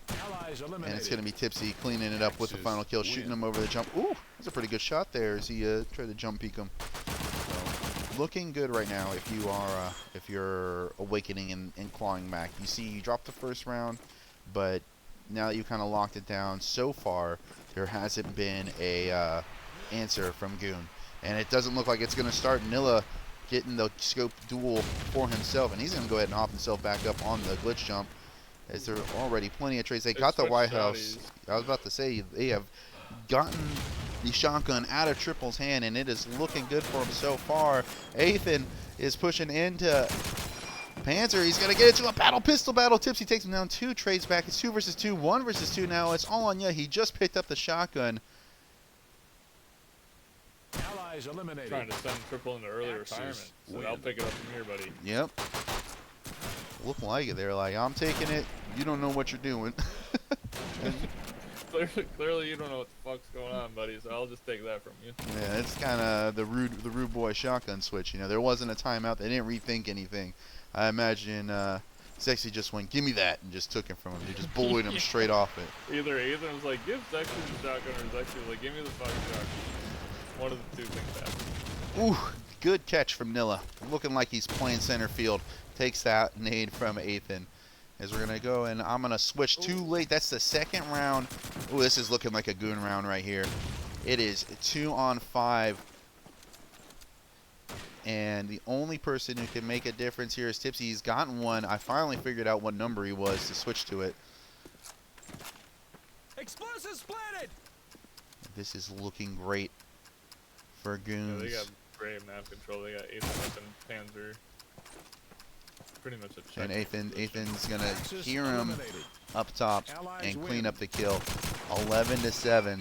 And it's going to be Tipsy cleaning it up with the final kill, shooting him over the jump. Ooh, that's a pretty good shot there as he tried to jump peek him. So, looking good right now if you're awakening and clawing back. You see, you dropped the first round, but now that you kind of locked it down, so far there hasn't been a answer from Goon. And it doesn't look like it's going to start. Nilla getting the scope duel for himself, and he's going to go ahead and hop himself back up on the glitch jump, as there are already plenty of trades. They got the White House. I was about to say, they have gotten the shotgun out of Triple's hand, and it is looking good for him so far. Athan is pushing into Panzer. He's going to get into a pistol battle. Tipsy takes him down. 2 trades back. It's 2 versus 2, 1 versus 2 now. It's all on you. He just picked up the shotgun.
Eliminated. Trying to send Triple into early retirement. So I'll pick it up from here, buddy.
Yep. Looking like it. They're like, I'm taking it. You don't know what you're doing.
Clearly, you don't know what the fuck's going on, buddy. So I'll just take that from you.
Yeah, it's kind of the rude boy shotgun switch. You know, there wasn't a timeout. They didn't rethink anything. I imagine Sexy just went, give me that, and just took it from him. He just bullied him straight off it.
Either Ethan was like, give Sexy the shotgun, or Sexy was like, give me the fucking shotgun. One of the two things happened.
Ooh, good catch from Nilla. Looking like he's playing center field. Takes that nade from Ethan. As we're going to go, and I'm going to switch too late. That's the second round. Ooh, this is looking like a goon round right here. It is 2-on-5. And the only person who can make a difference here is Tipsy. He's gotten one. I finally figured out what number he was to switch to it.
Explosives planted!
This is looking great for Goons.
Yeah, they got great map control. They got Ethan and Panzer. Pretty much a check.
And Ethan's going to hear him up top and clean up the kill. 11-7.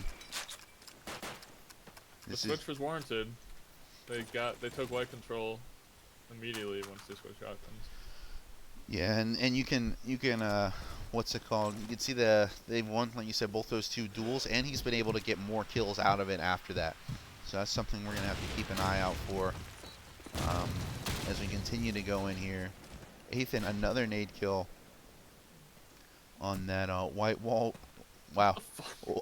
The switch was warranted. They took white control immediately once they switched shotguns.
Yeah, and you can what's it called? You can see they've won, like you said, both those two duels, and he's been able to get more kills out of it after that. So that's something we're gonna have to keep an eye out for as we continue to go in here. Ethan, another nade kill on that white wall. Wow,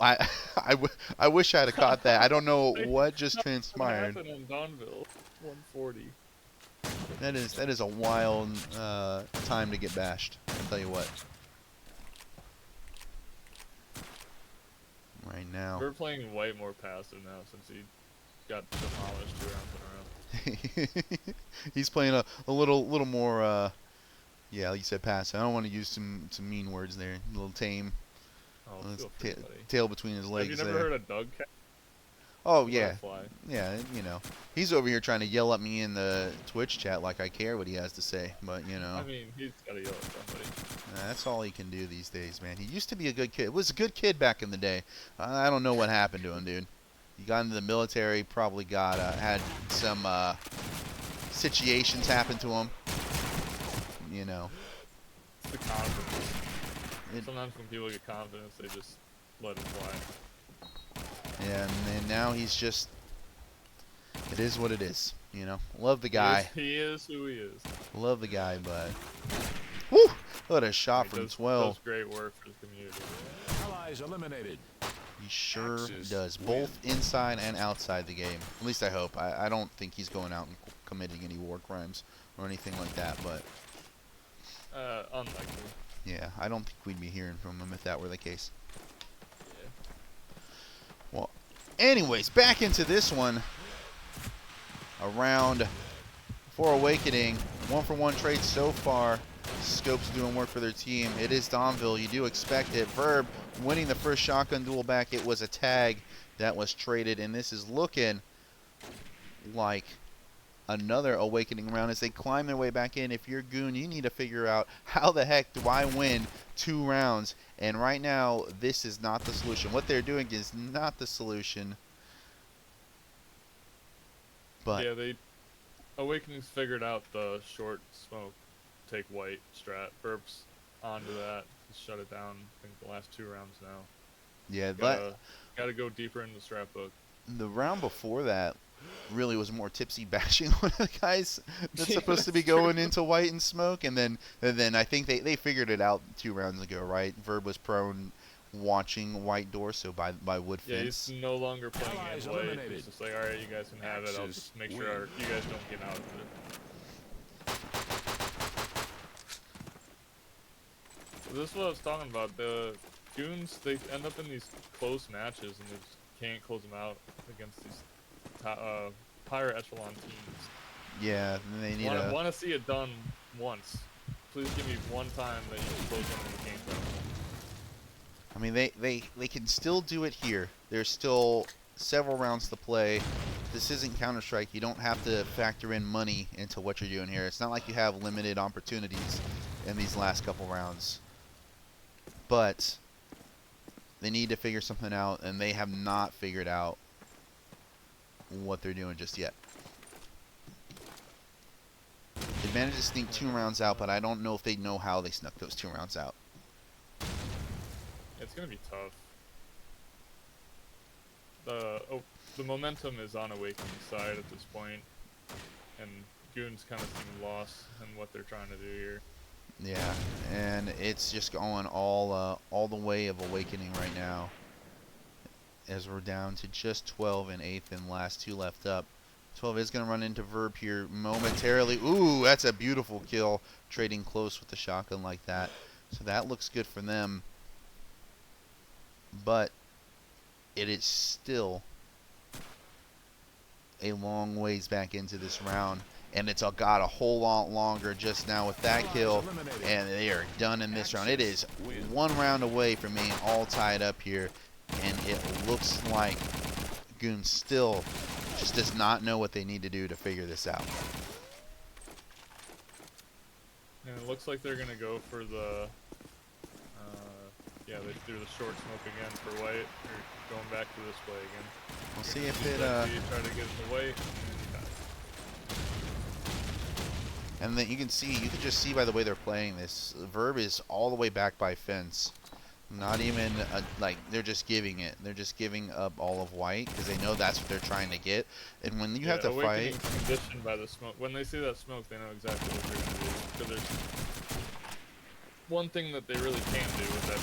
I wish I'd have caught that. I don't know what just transpired.
What happened in Donville? 140.
That is a wild time to get bashed. I'll tell you what. Right now.
We're playing white more passive now since he got demolished 2 rounds in a row.
He's playing a little more. Yeah, like you said, passive. I don't want to use some mean words there. A little tame.
Oh, feel free, buddy.
Tail between his legs.
Have you never heard of Doug Cat?
Oh yeah,
Butterfly.
yeah. You know, he's over here trying to yell at me in the Twitch chat like I care what he has to say, but you know.
I mean, he's gotta yell at somebody.
That's all he can do these days, man. He used to be a good kid. Was a good kid back in the day. I don't know what happened to him, dude. He got into the military. Probably got had some situations happen to him. You know.
It's the confidence. Sometimes when people get confidence, they just let it fly.
Yeah, and then now he's just. It is what it is. You know. Love the guy.
He is who he is.
Love the guy, but. Woo! What a shot from 12.
Does great work for the community.
Allies eliminated.
He sure
Axis
does,
win.
both inside and outside the game. At least I hope. I don't think he's going out and committing any war crimes or anything like that, but
Unlikely.
yeah, I don't think we'd be hearing from him if that were the case.
Yeah.
Well, anyways, back into this one. Around for Awakening. 1-for-1 trade so far. Scope's doing work for their team. It is Donville. You do expect it. Verb winning the first shotgun duel back. It was a tag that was traded, and this is looking like another Awakening round as they climb their way back in. If you're Goon, you need to figure out how the heck do I win 2 rounds, and right now this is not the solution. What they're doing is not the solution. But
yeah, Awakening's figured out the short smoke, take white strat. Burps onto that, just shut it down. I think the last 2 rounds now.
yeah,
Gotta go deeper in the strat book.
the round before that really was more Tipsy bashing one of the guys that's supposed to be going into white and smoke, and then I think they figured it out 2 rounds ago, right? Verb was prone watching white door, so by wood
Yeah,
fence.
he's no longer playing
Allies
in white.
eliminated.
It's just like, alright, you guys can have it. I'll
Axis
just make
win.
sure you guys don't get out of it. So this is what I was talking about. The Goons, they end up in these close matches and they just can't close them out against these higher echelon teams.
Yeah, they need a.
Want to see it done once. Please give me one time that you can close one of the games out.
I mean, they can still do it here. There's still several rounds to play. This isn't Counter-Strike. You don't have to factor in money into what you're doing here. It's not like you have limited opportunities in these last couple rounds. But they need to figure something out, and they have not figured out what they're doing just yet. They managed to sneak 2 rounds out, but I don't know if they know how they snuck those 2 rounds out.
It's gonna be tough. The momentum is on Awakening's side at this point, and Goons kind of seem lost in what they're trying to do here.
Yeah, and it's just going all the way of Awakening right now, as we're down to just 12 and 8th and last 2 left up. 12 is going to run into Verb here momentarily. Ooh, that's a beautiful kill, trading close with the shotgun like that. So that looks good for them. But it is still a long ways back into this round. And it's got a whole lot longer just now with that kill. And they are done in this round. It is 1 round away from being all tied up here. And it looks like Goons still just does not know what they need to do to figure this out.
And it looks like they're gonna go for the, yeah, they do the short smoke again for white. They're going back to this play again.
We'll see if it.
Try to get it to white.
And then you can just see by the way they're playing this. Verb is all the way back by fence. Not even like they're just giving it. They're just giving up all of white because they know that's what they're trying to get. And when you have to fight,
conditioned by the smoke. When they see that smoke, they know exactly what they're gonna do. Because there's one thing that they really can't do with that.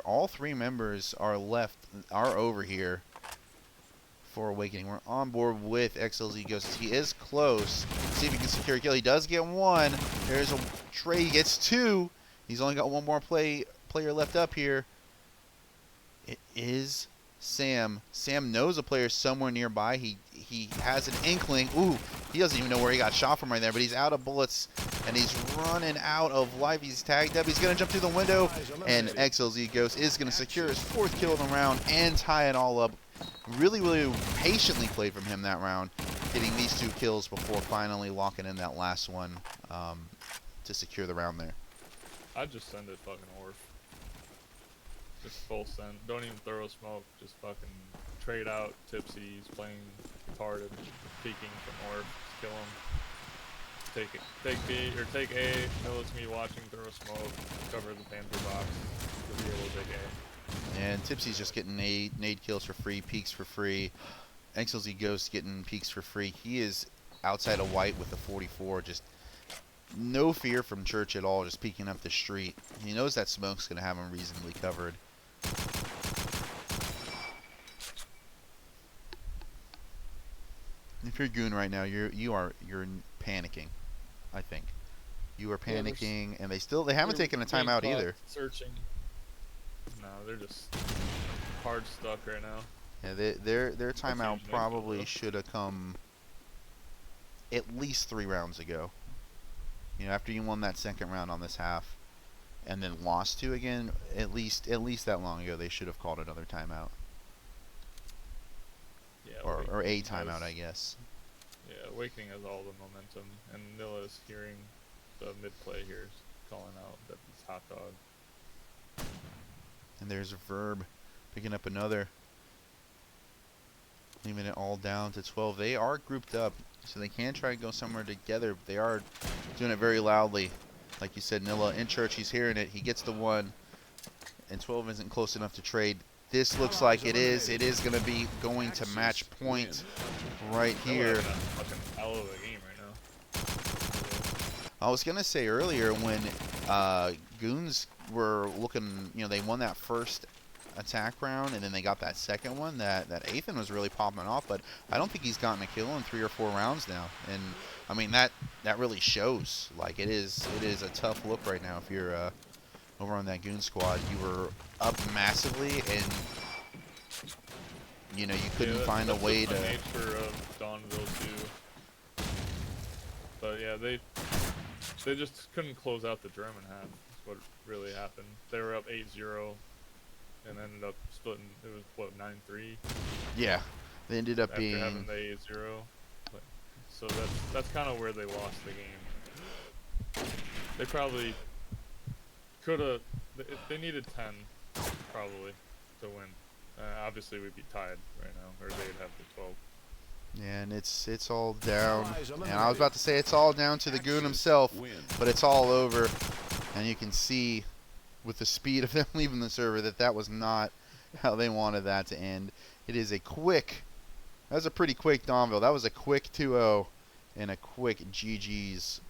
all 3 members are over here for Awakening. We're on board with XLZ Ghosts. He is close. Let's see if he can secure a kill. He does get 1. There's a trade. He gets 2. He's only got 1 more player left up here. It is Sam. Sam knows a player somewhere nearby. He has an inkling. Ooh, he doesn't even know where he got shot from right there, but he's out of bullets, and he's running out of life. He's tagged up. He's going to jump through the window, and XLZ Ghost is going to secure his 4th kill of the round and tie it all up. Really, really patiently played from him that round, getting these 2 kills before finally locking in that last one to secure the round there.
I'd just send it fucking Orf. Just full send. Don't even throw a smoke. Just fucking trade out Tipsy. He's playing retarded, peeking from Orf. Kill him. Take it. Take B or take A. No, it's me watching. Throw a smoke. Cover the Panther box. You'll be able to take A.
And Tipsy's just getting nade kills for free, peeks for free. XLZ Ghost getting peeks for free. He is outside of white with a 44. Just no fear from Church at all, just peeking up the street. He knows that smoke's going to have him reasonably covered. If you're Goon right now, you're panicking, I think. You are panicking, and they haven't taken a timeout either.
Searching. No, they're just hard stuck right now.
Yeah, their timeout probably should have come at least 3 rounds ago. You know, after you won that 2nd round on this half, and then lost 2 again, at least that long ago, they should have called another timeout.
Yeah,
or a timeout, I guess.
Yeah, Awakening has all the momentum, and Nilla is hearing the mid play here, calling out that it's hot dog.
And there's a Verb picking up another, leaving it all down to 12. They are grouped up, so they can try to go somewhere together, but they are doing it very loudly. Like you said, Nilla in Church, he's hearing it. He gets the 1, and 12 isn't close enough to trade. This looks like it is. It is going to be going to match point right here.
Fucking hell of a game right now.
I was going to say earlier when Goons were looking, you know, they won that first attack round, and then they got that 2nd one, that Ethan was really popping off, but I don't think he's gotten a kill in 3 or 4 rounds now. And I mean, that really shows. Like, it is a tough look right now if you're over on that Goon squad. You were up massively, and you know, you couldn't find a way to.
Nature of Dawnville too. But yeah, they just couldn't close out the German half. That's what really happened. They were up 8-0 and ended up splitting. It was what, 9-3.
Yeah, they ended up
after
being.
having the 8-0. So that's kind of where they lost the game. They probably could have. They needed 10 probably to win. Obviously, we'd be tied right now, or they'd have the 12.
Yeah, and it's all down. And I was about to say it's all down to the Goon himself, but it's all over. And you can see with the speed of them leaving the server that was not how they wanted that to end. It is a quick. That was a pretty quick Dawnville. That was a quick 2-0. and a quick GG's